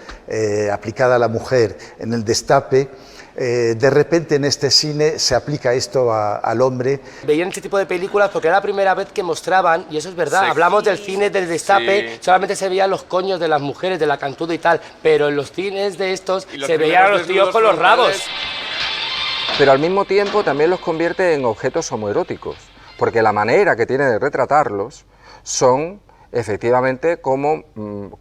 aplicada a la mujer en el Destape. De repente en este cine se aplica esto al hombre. Veían este tipo de películas porque era la primera vez que mostraban, y eso es verdad, hablamos del cine del Destape, solamente se veían los coños de las mujeres, de la cantuda y tal, pero en los cines de estos se veían a los tíos con los rabos. Pero al mismo tiempo también los convierte en objetos homoeróticos, porque la manera que tiene de retratarlos son efectivamente como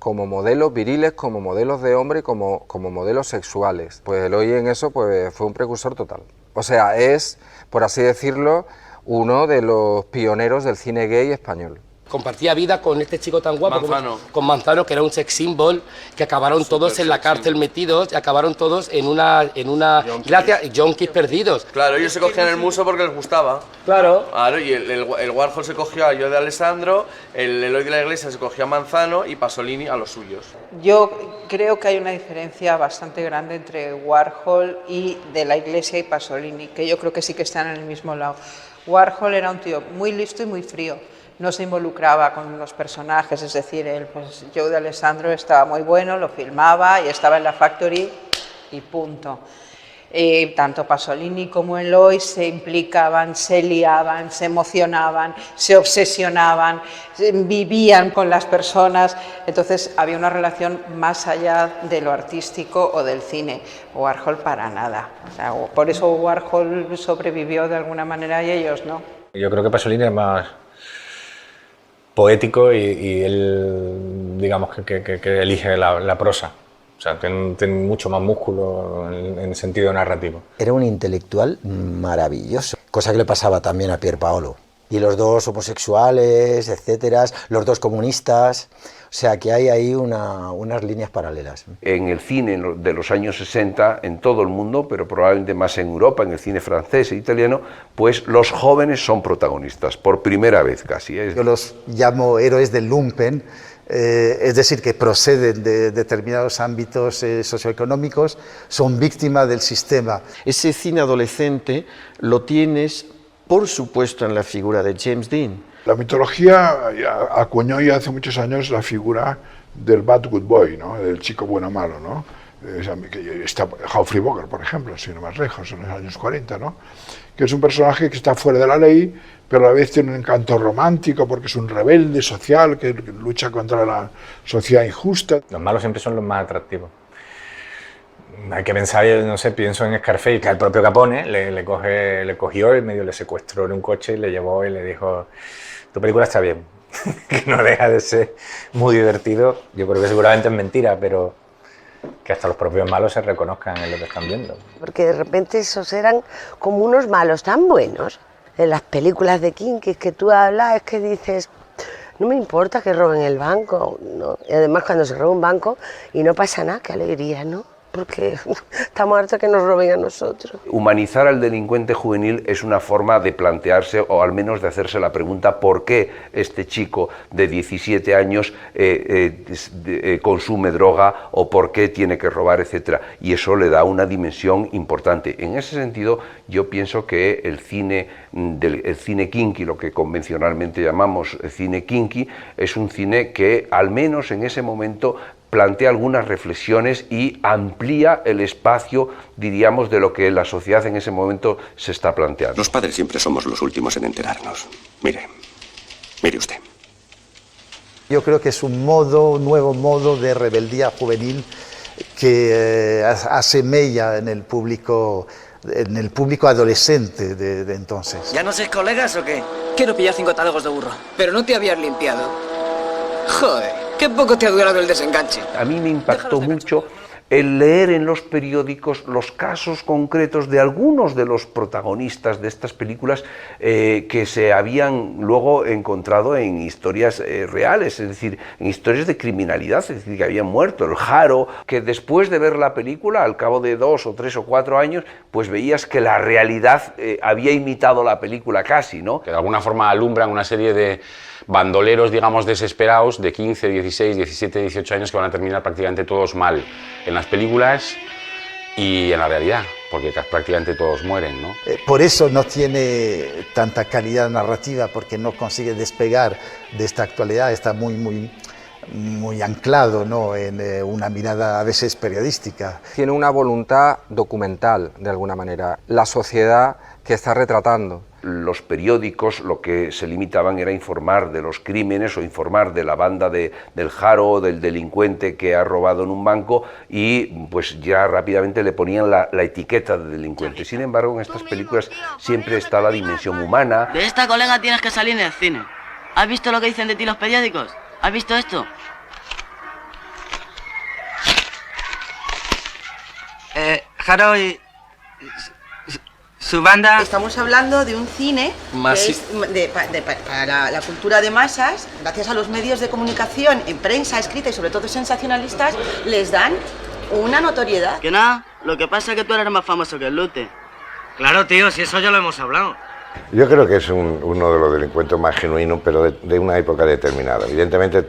modelos viriles, como modelos de hombre, como modelos sexuales. Pues Eloy en eso pues, fue un precursor total. O sea, es, por así decirlo, uno de los pioneros del cine gay español. Compartía vida con este chico tan guapo, con Manzano, que era un sex symbol, que acabaron todos en la cárcel metidos, y acabaron todos en una yonkis perdidos. Claro, ellos se cogían el muso porque les gustaba. Claro. Y el Warhol se cogió a Yo de Alessandro, el Eloy de la Iglesia se cogió a Manzano y Pasolini a los suyos. Yo creo que hay una diferencia bastante grande entre Warhol y de la Iglesia y Pasolini, que yo creo que sí que están en el mismo lado. Warhol era un tío muy listo y muy frío. No se involucraba con los personajes, es decir, Joe de Alessandro estaba muy bueno, lo filmaba y estaba en la Factory y punto. Tanto Pasolini como Eloy se implicaban, se liaban, se emocionaban, se obsesionaban, vivían con las personas, entonces había una relación más allá de lo artístico o del cine. Warhol para nada, o sea, por eso Warhol sobrevivió de alguna manera y ellos no. Yo creo que Pasolini es más poético y él, digamos, que elige la prosa. O sea, tiene mucho más músculo en el sentido narrativo. Era un intelectual maravilloso, cosa que le pasaba también a Pier Paolo. Y los dos homosexuales, etcétera, los dos comunistas, o sea que hay ahí unas líneas paralelas. En el cine de los años 60, en todo el mundo, pero probablemente más en Europa, en el cine francés e italiano, pues los jóvenes son protagonistas, por primera vez casi. Yo los llamo héroes del lumpen, es decir, que proceden de determinados ámbitos socioeconómicos, son víctimas del sistema. Ese cine adolescente lo tienes, por supuesto, en la figura de James Dean. La mitología acuñó ya hace muchos años la figura del bad good boy, ¿no? Del chico bueno malo, ¿no? Está Humphrey Bogart, por ejemplo, sin ir más lejos, en los años 40, ¿no? Que es un personaje que está fuera de la ley, pero a la vez tiene un encanto romántico porque es un rebelde social que lucha contra la sociedad injusta. Los malos siempre son los más atractivos. Hay que pensar, yo no sé, pienso en Scarface, que al propio Capone le cogió y medio le secuestró en un coche y le llevó y le dijo: tu película está bien, que no deja de ser muy divertido. Yo creo que seguramente es mentira, pero que hasta los propios malos se reconozcan en lo que están viendo. Porque de repente esos eran como unos malos tan buenos. En las películas de Kinky que tú hablas, es que dices, no me importa que roben el banco, ¿no? Y además cuando se roba un banco y no pasa nada, qué alegría, ¿no? Porque estamos hartos que nos roben a nosotros. Humanizar al delincuente juvenil es una forma de plantearse, o al menos de hacerse la pregunta, ¿por qué este chico de 17 años consume droga o por qué tiene que robar, etcétera? Y eso le da una dimensión importante. En ese sentido, yo pienso que el cine kinky, lo que convencionalmente llamamos cine kinky, es un cine que, al menos en ese momento, plantea algunas reflexiones y amplía el espacio, diríamos, de lo que la sociedad en ese momento se está planteando. Los padres siempre somos los últimos en enterarnos. Mire usted. Yo creo que es un nuevo modo de rebeldía juvenil que hace mella en el público adolescente de entonces. ¿Ya no sois colegas o qué? Quiero pillar 5 talagos de burro, pero no te habías limpiado. Joder. Qué poco te ha durado el desenganche. A mí me impactó mucho el leer en los periódicos los casos concretos de algunos de los protagonistas de estas películas que se habían luego encontrado en historias reales, es decir, en historias de criminalidad, es decir, que habían muerto. El Haro, que después de ver la película, al cabo de 2 o 3 o 4 años, pues veías que la realidad había imitado la película casi, ¿no? Que de alguna forma alumbran una serie de bandoleros, digamos, desesperados de 15, 16, 17, 18 años que van a terminar prácticamente todos mal en las películas y en la realidad, porque prácticamente todos mueren, ¿no? Por eso no tiene tanta calidad narrativa, porque no consigue despegar de esta actualidad, está muy anclado, ¿no?, en una mirada a veces periodística. Tiene una voluntad documental, de alguna manera, la sociedad que está retratando. Los periódicos lo que se limitaban era informar de los crímenes o informar de la banda del Haro o del delincuente que ha robado en un banco y pues ya rápidamente le ponían la etiqueta de delincuente. Sin embargo, en estas películas siempre está la dimensión humana. De esta colega tienes que salir en el cine. ¿Has visto lo que dicen de ti los periódicos? ¿Has visto esto? Haro y su banda... Estamos hablando de un cine que es para la cultura de masas, gracias a los medios de comunicación, en prensa escrita y sobre todo sensacionalistas, les dan una notoriedad. Que nada, lo que pasa es que tú eres más famoso que el Lute. Claro, tío, si eso ya lo hemos hablado. Yo creo que es uno de los delincuentes más genuinos, pero de una época determinada. Evidentemente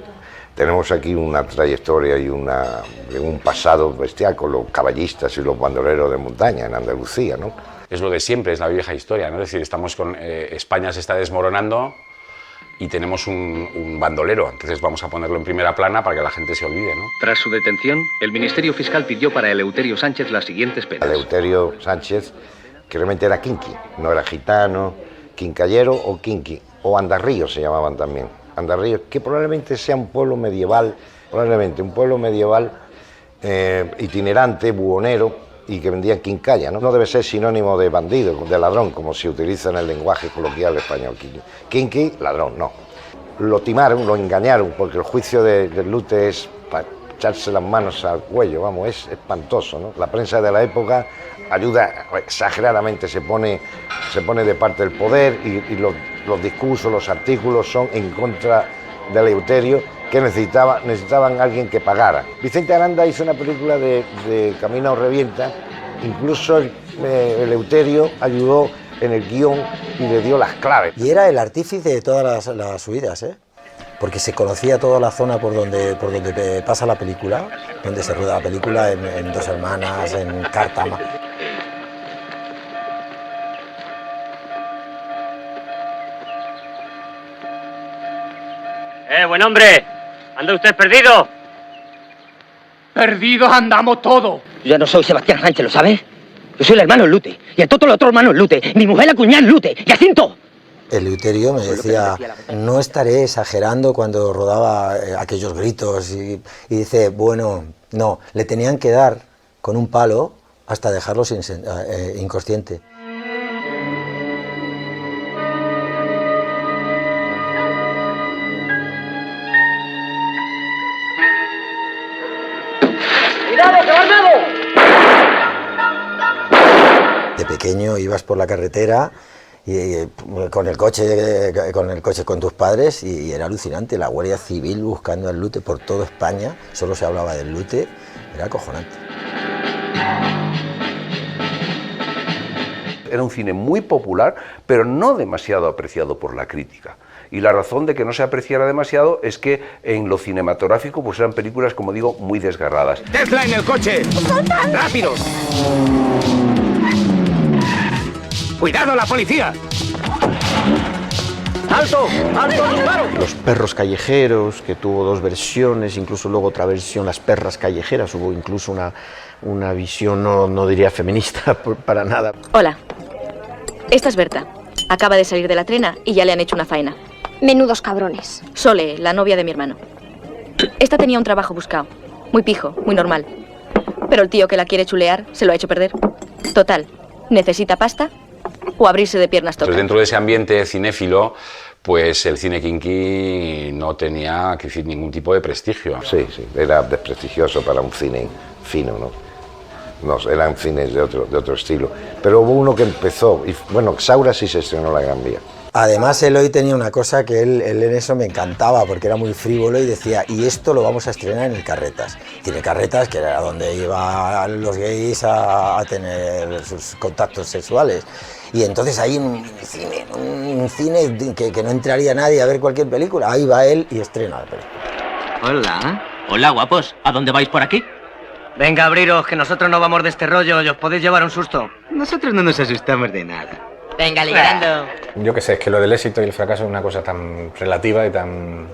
tenemos aquí una trayectoria y un pasado bestial con los caballistas y los bandoleros de montaña en Andalucía, ¿no? Es lo de siempre, es la vieja historia, ¿no? Es decir, estamos con España se está desmoronando y tenemos un bandolero, entonces vamos a ponerlo en primera plana para que la gente se olvide, ¿no? Tras su detención, el Ministerio Fiscal pidió para Eleuterio Sánchez las siguientes penas. Eleuterio Sánchez, que realmente era kinky, no era gitano, quincallero o kinky, o andarrío se llamaban también. Andarrío, que probablemente sea un pueblo medieval, itinerante, buhonero, y que vendían quincalla, ¿no? No debe ser sinónimo de bandido, de ladrón, como se utiliza en el lenguaje coloquial español. Kinky, ladrón, no. Lo timaron, lo engañaron, porque el juicio del Lute es echarse las manos al cuello, vamos, es espantoso, ¿no? La prensa de la época ayuda exageradamente, se pone de parte del poder y los discursos, los artículos son en contra de Eleuterio, que necesitaban alguien que pagara. Vicente Aranda hizo una película de Camina o Revienta, incluso Eleuterio ayudó en el guión y le dio las claves. Y era el artífice de todas las huidas, ¿eh? Porque se conocía toda la zona por donde pasa la película, donde se rueda la película, en Dos Hermanas, en Cártama. Buen hombre, ¿anda usted perdido? Perdidos andamos todos. Yo ya no soy Sebastián Sánchez, ¿lo sabes? Yo soy el hermano Lute, y el Toto el otro hermano Lute, mi mujer la cuñada Lute, Jacinto. Eleuterio me decía, no estaré exagerando cuando rodaba aquellos gritos y dice, bueno, no, le tenían que dar con un palo hasta dejarlo inconsciente. ¡Cuidado, que va armado! De pequeño ibas por la carretera y con el coche con tus padres y era alucinante, la Guardia Civil buscando al Lute por toda España, solo se hablaba del Lute, era acojonante. Era un cine muy popular, pero no demasiado apreciado por la crítica. Y la razón de que no se apreciara demasiado es que en lo cinematográfico pues eran películas, como digo, muy desgarradas. ¡Tesla en el coche! ¡Rápido! ¡Cuidado, la policía! ¡Alto! ¡Alto, disparo! Los perros callejeros, que tuvo dos versiones, incluso luego otra versión, Las perras callejeras, hubo incluso una visión, no diría feminista para nada. Hola, esta es Berta. Acaba de salir de la trena y ya le han hecho una faena. Menudos cabrones. Sole, la novia de mi hermano. Esta tenía un trabajo buscado, muy pijo, muy normal. Pero el tío que la quiere chulear se lo ha hecho perder. Total, necesita pasta o abrirse de piernas tocas. Entonces, dentro de ese ambiente cinéfilo, pues el cine kinky no tenía, que decir, ningún tipo de prestigio. Sí, era desprestigioso para un cine fino, ¿no? No, eran cines de otro estilo. Pero hubo uno que empezó, y bueno, Saura sí se estrenó La Gran Vía. Además, Eloy tenía una cosa que él en eso me encantaba, porque era muy frívolo y decía, y esto lo vamos a estrenar en el Carretas. Cine Carretas, que era donde iban los gays a tener sus contactos sexuales. Y entonces ahí un cine que no entraría nadie a ver cualquier película, ahí va él y estrena la película. Hola. Hola, guapos. ¿A dónde vais por aquí? Venga, abriros, que nosotros no vamos de este rollo y os podéis llevar un susto. Nosotros no nos asustamos de nada. Venga, ligerando. Yo qué sé, es que lo del éxito y el fracaso es una cosa tan relativa y tan...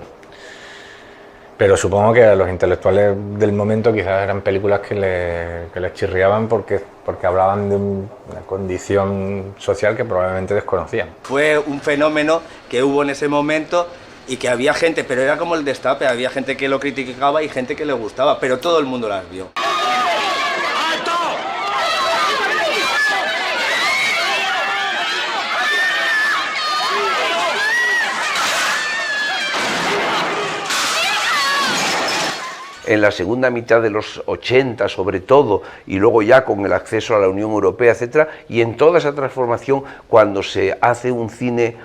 Pero supongo que a los intelectuales del momento quizás eran películas que les chirriaban porque hablaban de una condición social que probablemente desconocían. Fue un fenómeno que hubo en ese momento y que había gente, pero era como el Destape, había gente que lo criticaba y gente que le gustaba, pero todo el mundo las vio. En la segunda mitad de los 80 sobre todo, y luego ya con el acceso a la Unión Europea, etcétera, y en toda esa transformación, cuando se hace un cine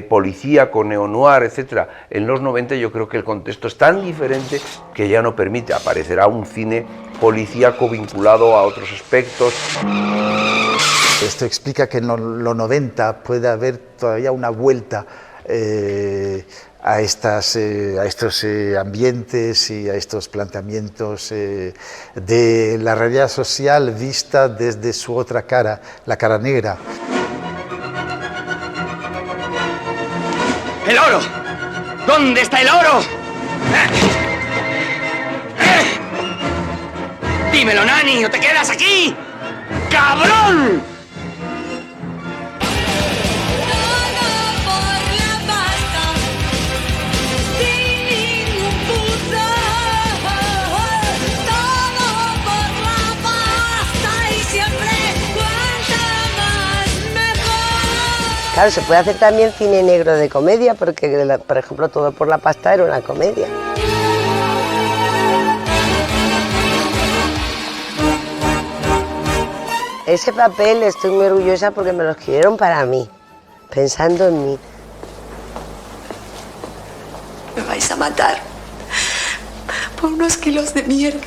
policíaco, neo-noir, etcétera, en los 90 yo creo que el contexto es tan diferente que ya no permite, aparecerá un cine policíaco vinculado a otros aspectos. Esto explica que en los 90 puede haber todavía una vuelta a estos ambientes y a estos planteamientos de la realidad social vista desde su otra cara, la cara negra. ¡El oro! ¿Dónde está el oro? ¡Dímelo, Nani, o te quedas aquí! ¡Cabrón! Claro, se puede hacer también cine negro de comedia, porque, por ejemplo, Todo por la pasta era una comedia. Ese papel estoy muy orgullosa porque me lo escribieron para mí, pensando en mí. Me vais a matar por unos kilos de mierda.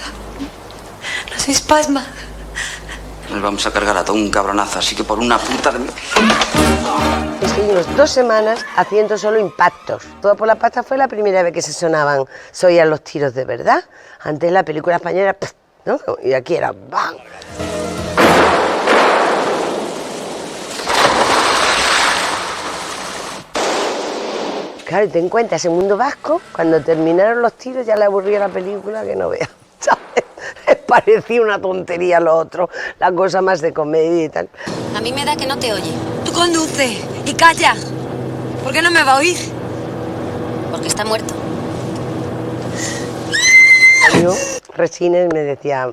No sois pasma. Nos vamos a cargar a todo un cabronazo, así que por una puta de... Estuvimos 2 semanas haciendo solo impactos. Todo por la pasta fue la primera vez que se oían los tiros de verdad. Antes la película española, ¿no? Y aquí era ¡bam! Claro, y te encuentras en Mundo Vasco, cuando terminaron los tiros ya le aburría la película que no veas, ¿sabes? Parecía una tontería lo otro, la cosa más de comedia y tal. A mí me da que no te oye. Tú conduce y calla. ¿Por qué no me va a oír? Porque está muerto. Yo, Resines me decía,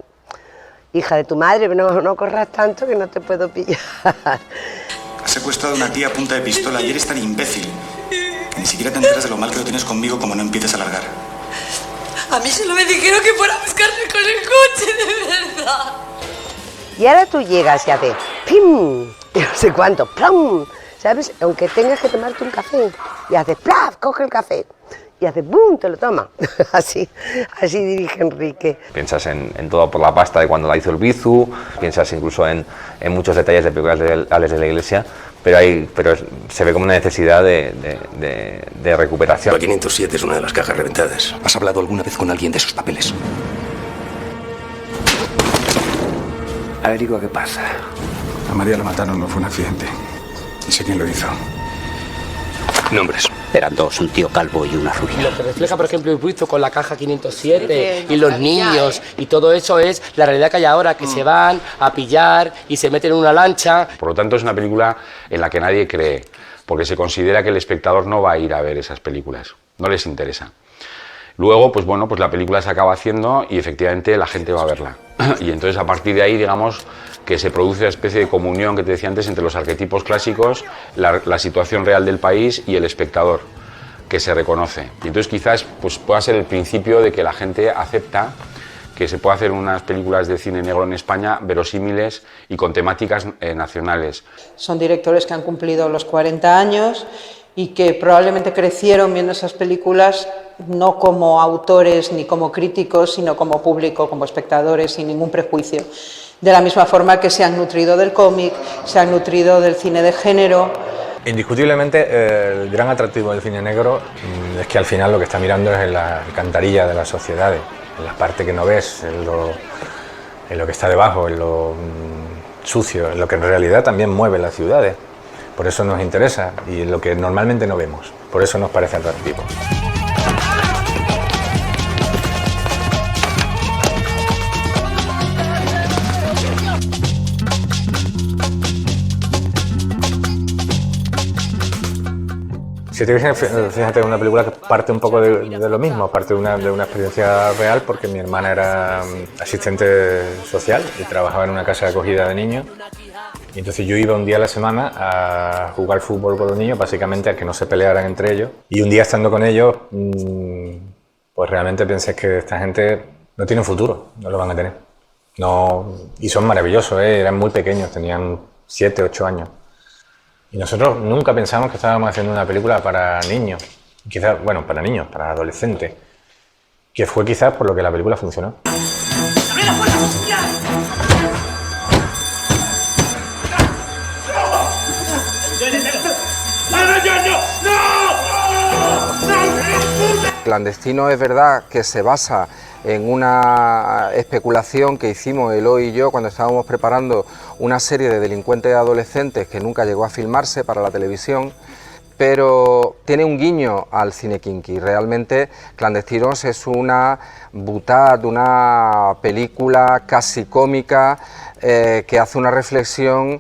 hija de tu madre, no corras tanto que no te puedo pillar. Has secuestrado a una tía a punta de pistola y eres tan imbécil que ni siquiera te enteras de lo mal que lo tienes conmigo como no empieces a largar. A mí solo me dijeron que fuera a buscarme con el coche, de verdad. Y ahora tú llegas y haces ¡pim! Y no sé cuánto, ¡plum! ¿Sabes? Aunque tengas que tomarte un café y haces ¡plaf! Coge el café y haces ¡bum! Te lo toma. Así dirige Enrique. Piensas en todo por la pasta de cuando la hizo el Bizu, piensas incluso en muchos detalles de películas de Alex de la Iglesia, pero se ve como una necesidad de recuperación. La 507 es una de las cajas reventadas. ¿Has hablado alguna vez con alguien de esos papeles? Averigua qué pasa. A María la mataron, no fue un accidente. Y sé quién lo hizo. Nombres. Eran dos, un tío calvo y una rubia. Lo que refleja, por ejemplo, el Buizo con la caja 507 y los niños y todo eso es la realidad que hay ahora, que se van a pillar y se meten en una lancha. Por lo tanto, es una película en la que nadie cree, porque se considera que el espectador no va a ir a ver esas películas, no les interesa. Luego, pues bueno, pues la película se acaba haciendo y efectivamente la gente va a verla. Y entonces a partir de ahí, digamos, que se produce una especie de comunión que te decía antes entre los arquetipos clásicos, la situación real del país y el espectador, que se reconoce. Y entonces quizás pues, pueda ser el principio de que la gente acepta que se puede hacer unas películas de cine negro en España verosímiles y con temáticas nacionales. Son directores que han cumplido los 40 años y que probablemente crecieron viendo esas películas no como autores ni como críticos, sino como público, como espectadores, sin ningún prejuicio. De la misma forma que se han nutrido del cómic, se han nutrido del cine de género. Indiscutiblemente, el gran atractivo del cine negro es que al final lo que está mirando es en la alcantarilla de las sociedades, en la parte que no ves, en lo que está debajo, en lo sucio, en lo que en realidad también mueve las ciudades. Por eso nos interesa y en lo que normalmente no vemos, por eso nos parece atractivo. Si te fijas, fíjate, es una película que parte un poco de lo mismo, parte de una experiencia real, porque mi hermana era asistente social y trabajaba en una casa de acogida de niños. Y entonces yo iba un día a la semana a jugar fútbol con los niños, básicamente a que no se pelearan entre ellos. Y un día estando con ellos, pues realmente pensé que esta gente no tiene futuro, no lo van a tener. No, y son maravillosos, eran muy pequeños, tenían 7, 8 años. Y nosotros nunca pensamos que estábamos haciendo una película para niños, quizás, bueno, para niños, para adolescentes, que fue quizás por lo que la película funcionó. ¡Abre la puerta, hostia! Clandestino es verdad que se basa en una especulación que hicimos Eloy y yo cuando estábamos preparando una serie de delincuentes adolescentes que nunca llegó a filmarse para la televisión, pero tiene un guiño al cine kinky. Realmente Clandestinos es una boutade, una película casi cómica que hace una reflexión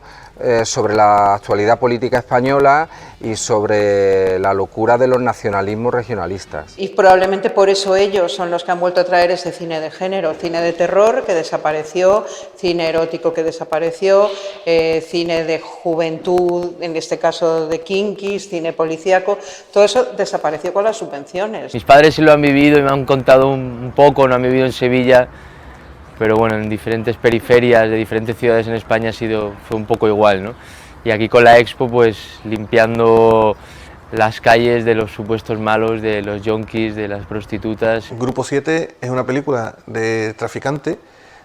sobre la actualidad política española y sobre la locura de los nacionalismos regionalistas. Y probablemente por eso ellos son los que han vuelto a traer ese cine de género, cine de terror que desapareció, cine erótico que desapareció, cine de juventud, en este caso de kinkis, cine policíaco, todo eso desapareció con las subvenciones. Mis padres sí lo han vivido y me han contado un poco, no han vivido en Sevilla, pero bueno, en diferentes periferias de diferentes ciudades en España fue un poco igual, ¿no? Y aquí con la Expo, pues limpiando las calles de los supuestos malos, de los yonkis, de las prostitutas. Grupo 7 es una película de traficante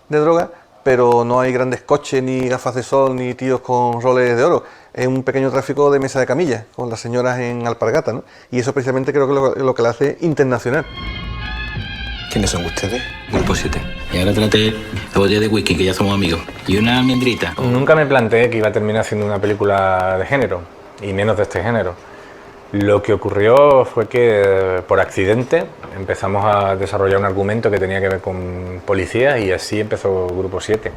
de droga, pero no hay grandes coches, ni gafas de sol, ni tíos con roles de oro. Es un pequeño tráfico de mesa de camilla, con las señoras en alpargata, ¿no? Y eso precisamente creo que es lo que la hace internacional. ¿Quiénes son ustedes? Grupo 7. Y ahora trate la botella de whisky, que ya somos amigos. Y una almendrita. Nunca me planteé que iba a terminar haciendo una película de género, y menos de este género. Lo que ocurrió fue que, por accidente, empezamos a desarrollar un argumento que tenía que ver con policías y así empezó Grupo 7.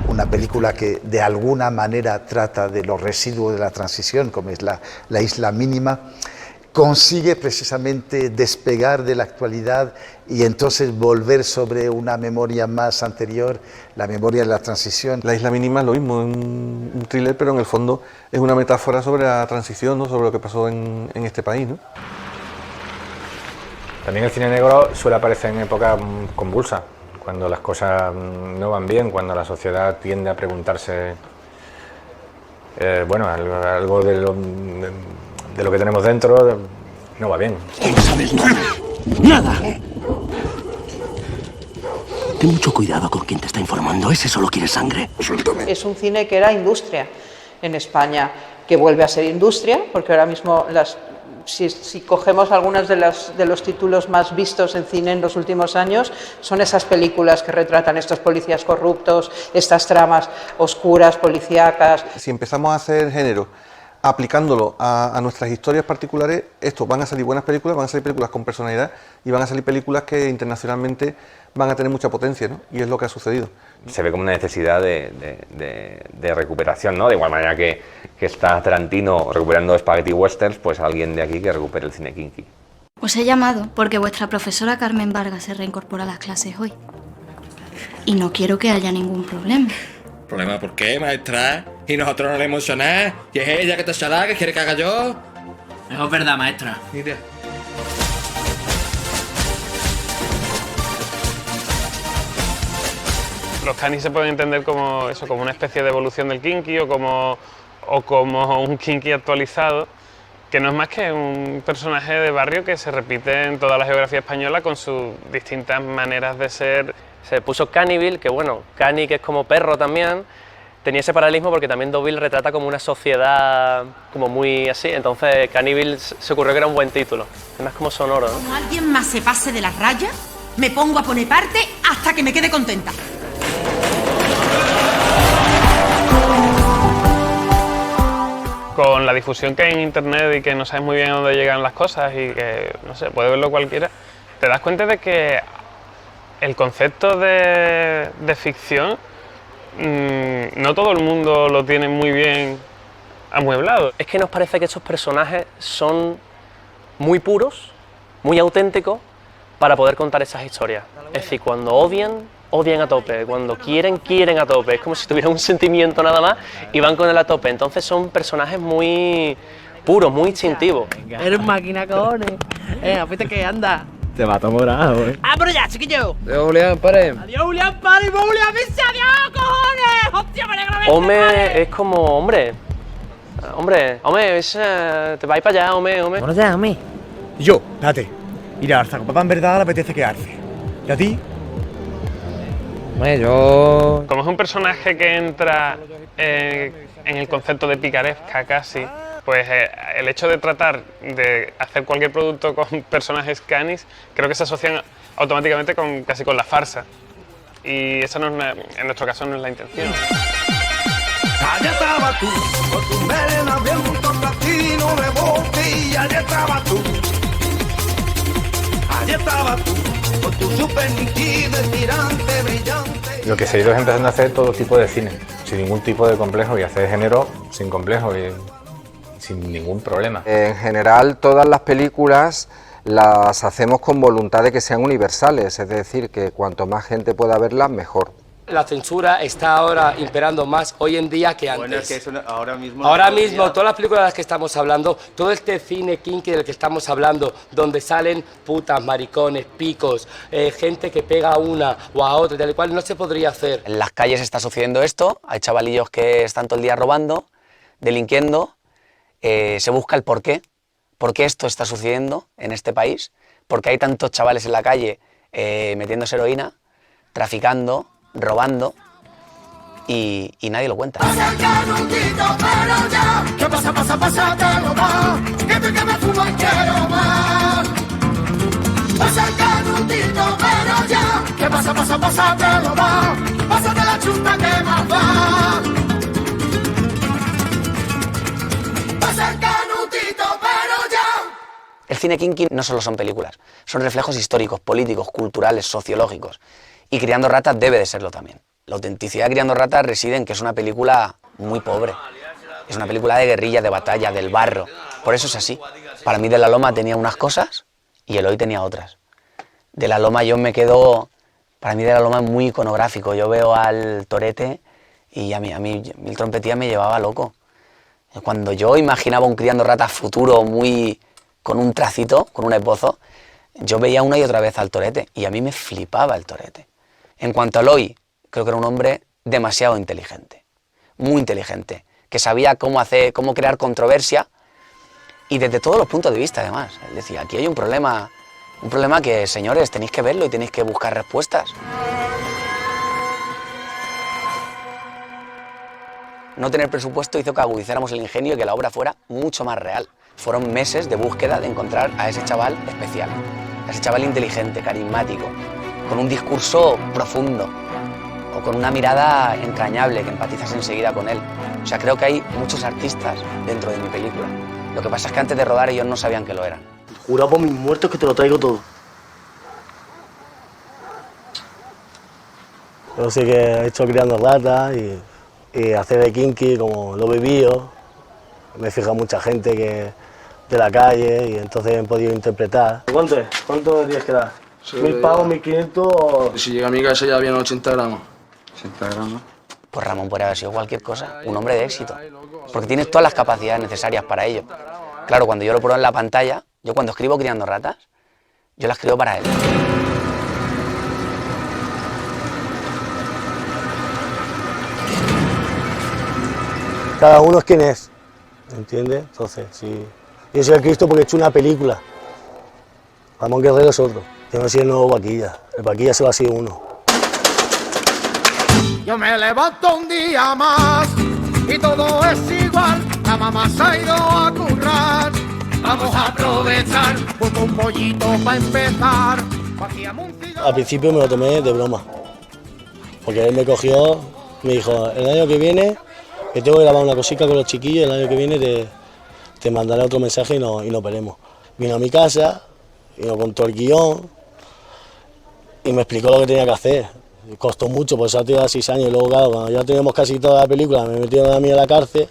Una película que de alguna manera trata de los residuos de la transición, como es la Isla Mínima, consigue precisamente despegar de la actualidad y entonces volver sobre una memoria más anterior, la memoria de la transición. La Isla Mínima es lo mismo, es un thriller, pero en el fondo es una metáfora sobre la transición, ¿no? Sobre lo que pasó en este país, ¿no? También el cine negro suele aparecer en épocas convulsas, cuando las cosas no van bien, cuando la sociedad tiende a preguntarse bueno, algo de lo que tenemos dentro no va bien. No sabes nada. ¡Nada! Ten mucho cuidado con quien te está informando. Ese solo quiere sangre. Suéltame. Es un cine que era industria en España, que vuelve a ser industria, porque ahora mismo si cogemos algunos de los títulos más vistos en cine en los últimos años, son esas películas que retratan estos policías corruptos, estas tramas oscuras, policíacas. Si empezamos a hacer género aplicándolo a nuestras historias particulares, van a salir buenas películas, van a salir películas con personalidad y van a salir películas que internacionalmente van a tener mucha potencia, ¿no? Y es lo que ha sucedido. Se ve como una necesidad de recuperación, ¿no? De igual manera que está Tarantino recuperando spaghetti westerns, pues alguien de aquí que recupere el cine kinky. Os he llamado porque vuestra profesora Carmen Vargas se reincorpora a las clases hoy. Y no quiero que haya ningún problema. ¿Problema por qué, maestra? Y nosotros no le emocionamos. Y es ella que te chala, que quiere que haga yo. Eso es verdad, maestra. Mira. Los canis se pueden entender como eso, como una especie de evolución del kinky o como un kinky actualizado, que no es más que un personaje de barrio que se repite en toda la geografía española con sus distintas maneras de ser. Se puso Cannyville, que bueno, Cani, que es como perro también, tenía ese paralelismo porque también Deauville retrata como una sociedad como muy así, entonces Cannyville se ocurrió que era un buen título, además como sonoro, ¿no? Como alguien más se pase de las rayas, me pongo a poner parte hasta que me quede contenta. Con la difusión que hay en internet y que no sabes muy bien a dónde llegan las cosas y que, no sé, puede verlo cualquiera, te das cuenta de que el concepto de ficción no todo el mundo lo tiene muy bien amueblado. Es que nos parece que estos personajes son muy puros, muy auténticos para poder contar esas historias. Es decir, cuando odian a tope, cuando quieren a tope, es como si tuvieran un sentimiento nada más y van con él a tope. Entonces son personajes muy puros, muy instintivos. Eres máquina, cojones. ¿Viste que anda? Te va a tomar morado, ¡Ah, pero ya, chiquillo! Adiós, Julián, pare. Adiós, Julián, pare, Julián, vence, adiós, cojones. Hostia, me alegro de verte, Hombre, es como, hombre, te va a ir para allá, hombre. Bueno, ya, hombre. Yo, espérate. Mira, hasta con papá en verdad le apetece quedarse. ¿Y a ti? Yo... Como es un personaje que entra en el concepto de picaresca casi, pues el hecho de tratar de hacer cualquier producto con personajes canis, creo que se asocian automáticamente casi con la farsa. Y esa no es en nuestro caso no es la intención. Allá estabas tú, con tu melena bien junto al platino de bote, y allá estabas tú. Allá estabas tú, con tu super nítido, estirante, brillante. Lo que se ha ido es empezando a hacer todo tipo de cine, sin ningún tipo de complejo, y hacer género sin complejo y sin ningún problema. En general, todas las películas las hacemos con voluntad de que sean universales, es decir, que cuanto más gente pueda verlas, mejor. La censura está ahora imperando más hoy en día que antes. Bueno, es que eso ahora mismo... Ahora mismo, todas las películas de las que estamos hablando, todo este cine kinky del que estamos hablando, donde salen putas, maricones, picos, gente que pega a una o a otra, tal y cual, no se podría hacer. En las calles está sucediendo esto, hay chavalillos que están todo el día robando, delinquiendo, se busca el por qué esto está sucediendo en este país, porque hay tantos chavales en la calle metiéndose heroína, traficando, robando y nadie lo cuenta. Pasa el canutito, pero ya. ¿Qué pasa, pásatelo más? Que me fumo y quiero más. Pasa el canutito, pero ya. ¿Qué pasa, pásatelo más? Pásate la chunta que más va. Pasa el canutito, pero ya. El cine kinky no solo son películas, son reflejos históricos, políticos, culturales, sociológicos. Y Criando ratas debe de serlo también. La autenticidad de Criando ratas reside en que es una película muy pobre. Es una película de guerrilla, de batalla, del barro. Por eso es así. Para mí De la Loma tenía unas cosas y Eloy tenía otras. De la Loma yo me quedo... Para mí De la Loma es muy iconográfico. Yo veo al torete y a mí el trompetilla me llevaba loco. Cuando yo imaginaba un Criando ratas futuro muy... con un tracito, con un esbozo, yo veía una y otra vez al torete y a mí me flipaba el torete. En cuanto a Eloy, creo que era un hombre demasiado inteligente, muy inteligente, que sabía cómo crear controversia y desde todos los puntos de vista además. Él decía, aquí hay un problema que, señores, tenéis que verlo y tenéis que buscar respuestas. No tener presupuesto hizo que agudizáramos el ingenio y que la obra fuera mucho más real. Fueron meses de búsqueda de encontrar a ese chaval especial, a ese chaval inteligente, carismático, con un discurso profundo o con una mirada entrañable que empatizas enseguida con él. O sea, creo que hay muchos artistas dentro de mi película. Lo que pasa es que antes de rodar ellos no sabían que lo eran. Jurado por mis muertos que te lo traigo todo. Yo sí que he hecho Criando ratas y hacer de kinky como lo he vivido. Me he fijado mucha gente de la calle y entonces he podido interpretar. ¿Cuánto es? ¿Cuánto me tienes que dar? Sí, 1000 pavos, 1500. Si llega a mi casa ya vienen 80 gramos. 80 gramos. Pues Ramón podría haber sido cualquier cosa, un hombre de éxito, porque tiene todas las capacidades necesarias para ello. Claro, cuando yo lo pruebo en la pantalla, yo cuando escribo Criando ratas, yo la escribo para él. Cada uno es quien es, ¿entiendes? Entonces, sí. Yo soy el Cristo porque he hecho una película. Ramón Guerrero es otro. Yo no soy el nuevo Vaquilla. El Vaquilla solo ha sido uno. Yo me levanto un día más y todo es igual. La mamá se ha ido a currar. Vamos a aprovechar, pongo un pollito para empezar. Al principio me lo tomé de broma. Porque él me cogió, me dijo, el año que viene, que tengo que grabar una cosita con los chiquillos, el año que viene te mandaré otro mensaje y nos veremos. Vino a mi casa y me contó el guión y me explicó lo que tenía que hacer. Costó mucho, pues eso tenía 6 años y luego, claro, cuando ya teníamos casi toda la película, me metieron a mí a la cárcel.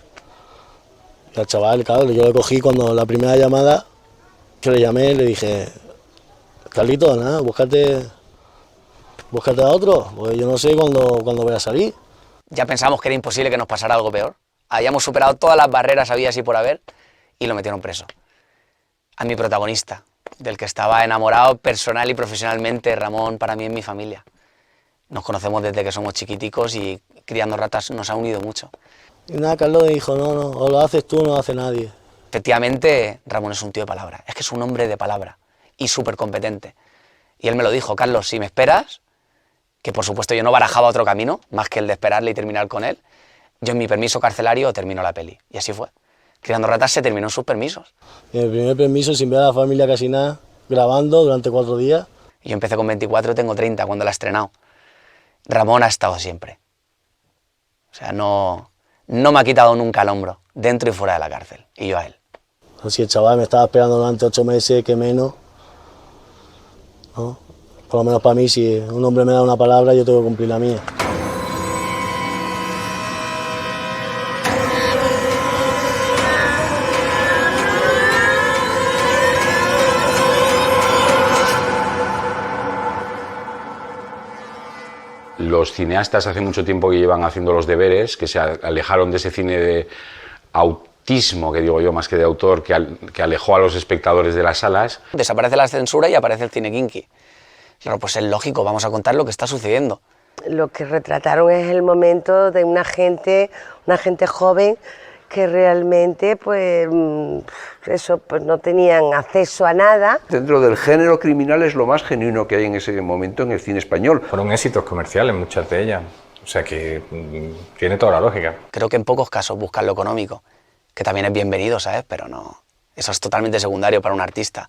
Y al chaval, claro, yo le cogí cuando la primera llamada, yo le llamé y le dije, Carlito, nada, búscate a otro, porque yo no sé cuándo voy a salir. Ya pensamos que era imposible que nos pasara algo peor. Habíamos superado todas las barreras habidas y por haber y lo metieron preso. A mi protagonista, del que estaba enamorado personal y profesionalmente. Ramón para mí es mi familia. Nos conocemos desde que somos chiquiticos y Criando ratas nos ha unido mucho. Y nada, Carlos dijo, no, o lo haces tú o no lo hace nadie. Efectivamente, Ramón es un tío de palabra. Es que es un hombre de palabra y súper competente. Y él me lo dijo, Carlos, si me esperas, que por supuesto yo no barajaba otro camino, más que el de esperarle y terminar con él, yo en mi permiso carcelario termino la peli. Y así fue. Criando ratas se terminó en sus permisos. Y en el primer permiso, sin ver a la familia casi nada, grabando durante 4 días. Yo empecé con 24, tengo 30 cuando la he estrenado. Ramón ha estado siempre. O sea, no me ha quitado nunca el hombro, dentro y fuera de la cárcel. Y yo a él. Si el chaval me estaba esperando durante 8 meses, que menos, ¿no? Por lo menos para mí, si un hombre me da una palabra, yo tengo que cumplir la mía. los cineastas hace mucho tiempo que llevan haciendo los deberes, que se alejaron de ese cine de autismo, que digo yo, más que de autor, que alejó a los espectadores de las salas. Desaparece la censura y aparece el cine kinky. Claro, pues es lógico, vamos a contar lo que está sucediendo. Lo que retrataron es el momento de una gente joven que realmente pues no tenían acceso a nada. Dentro del género criminal es lo más genuino que hay en ese momento en el cine español. Fueron éxitos comerciales muchas de ellas, o sea que tiene toda la lógica. Creo que en pocos casos buscan lo económico, que también es bienvenido, ¿sabes? Pero no, eso es totalmente secundario para un artista,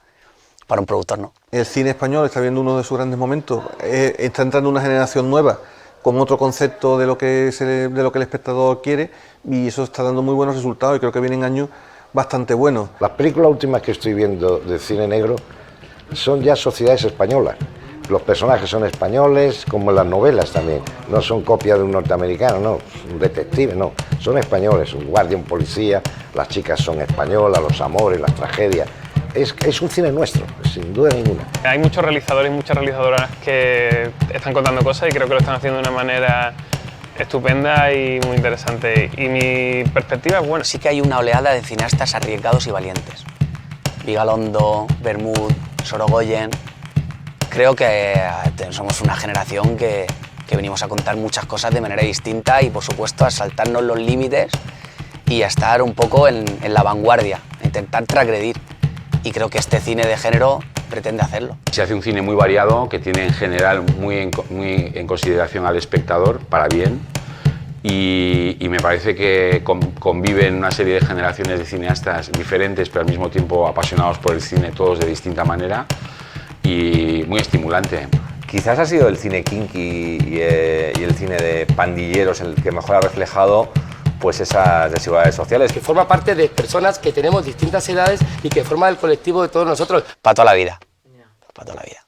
para un productor no. El cine español está viendo uno de sus grandes momentos, está entrando una generación nueva, con otro concepto de lo que el espectador quiere, y eso está dando muy buenos resultados y creo que vienen años bastante buenos. Las películas últimas que estoy viendo de cine negro son ya sociedades españolas. Los personajes son españoles, como en las novelas también. No son copia de un norteamericano, no, un detective, no. Son españoles, un guardia, un policía, las chicas son españolas, los amores, las tragedias. Es un cine nuestro, sin duda ninguna. Hay muchos realizadores y muchas realizadoras que están contando cosas y creo que lo están haciendo de una manera estupenda y muy interesante. Y mi perspectiva es buena. Sí que hay una oleada de cineastas arriesgados y valientes. Vigalondo, Bermud, Sorogoyen. Creo que somos una generación que venimos a contar muchas cosas de manera distinta y, por supuesto, a saltarnos los límites y a estar un poco en la vanguardia, a intentar transgredir. Y creo que este cine de género pretende hacerlo. Se hace un cine muy variado, que tiene en general muy en consideración al espectador, para bien, y me parece que conviven una serie de generaciones de cineastas diferentes, pero al mismo tiempo apasionados por el cine, todos de distinta manera, y muy estimulante. Quizás ha sido el cine kinky y el cine de pandilleros el que mejor ha reflejado pues esas desigualdades sociales. Que forma parte de personas que tenemos distintas edades y que forma el colectivo de todos nosotros. Para toda la vida. Para toda la vida.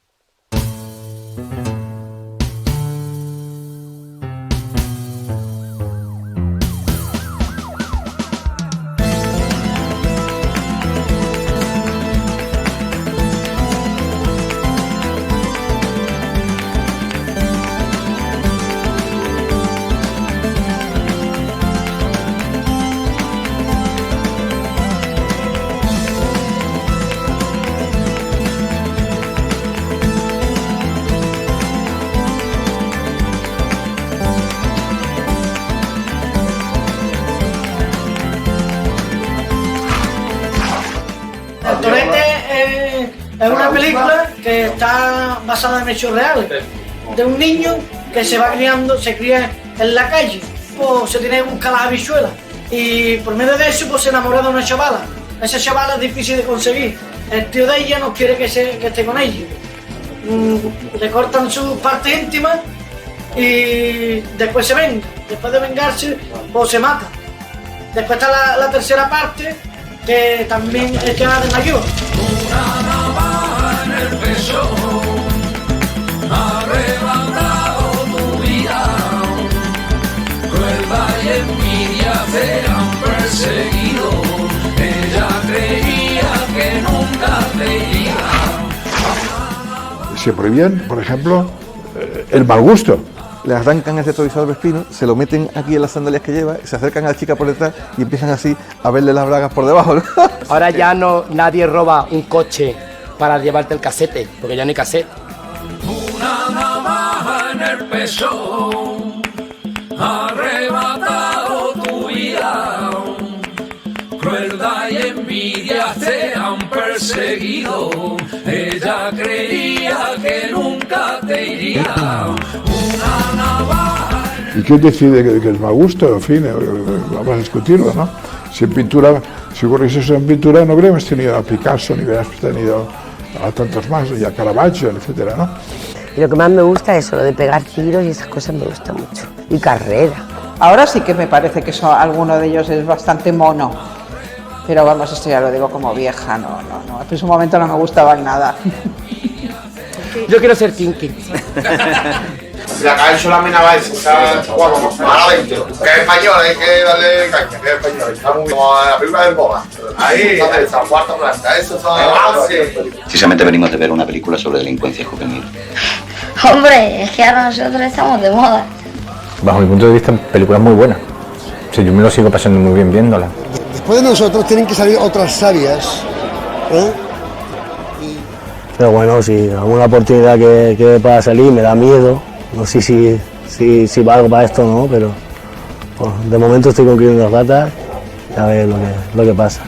Es una película que está basada en hechos reales, de un niño que se cría en la calle, pues se tiene que buscar las habichuelas y por medio de eso pues se enamora de una chavala. Esa chavala es difícil de conseguir, el tío de ella no quiere que esté con ella. Le cortan sus partes íntimas y después se venga. Después de vengarse, pues se mata. Después está la tercera parte, que también es ya de mayor. Una navaja en el pecho, arrebatado tu vida, crueldad y envidia te han perseguido, ella creía que nunca te iría. Se prohibían, por ejemplo, el mal gusto. Le arrancan el retrovisor Vespino, se lo meten aquí en las sandalias que lleva, se acercan a la chica por detrás y empiezan así a verle las bragas por debajo, ¿no? Ahora ya nadie roba un coche para llevarte el casete, porque ya no hay cassette. Una navaja en el pecho, arrebatado tu vida, crueldad y envidia te han perseguido, ella creía que nunca te iría. ¿Y quién decide que es mal gusto? En fin, vamos a discutirlo, ¿no? Si en pintura, si ocurriese eso en pintura, no habríamos tenido a Picasso, ni hubiéramos tenido a tantos más, y a Caravaggio, etcétera, ¿no? Y lo que más me gusta es eso, lo de pegar tiros y esas cosas me gusta mucho. Y carrera. Ahora sí que me parece que alguno de ellos es bastante mono. Pero vamos, esto ya lo digo como vieja, no. En su momento no me gustaban nada. Yo quiero ser kinky. La que ha hecho la mina va a decir, está guapo, malamente. Que es español, hay que darle caña, que es español. Está muy como la película del Boba. Ahí, esa cuarta planta, eso está... Precisamente venimos de ver una película sobre delincuencia juvenil. Hombre, es que ahora nosotros estamos de moda. Bajo mi punto de vista, películas muy buenas. O sea, yo me lo sigo pasando muy bien viéndolas. Después de nosotros tienen que salir otras sabias, ¿eh? Pero bueno, si alguna oportunidad que pueda salir me da miedo. No sé si valgo para esto o no, pero bueno, de momento estoy con Criando Ratas y a ver lo que pasa.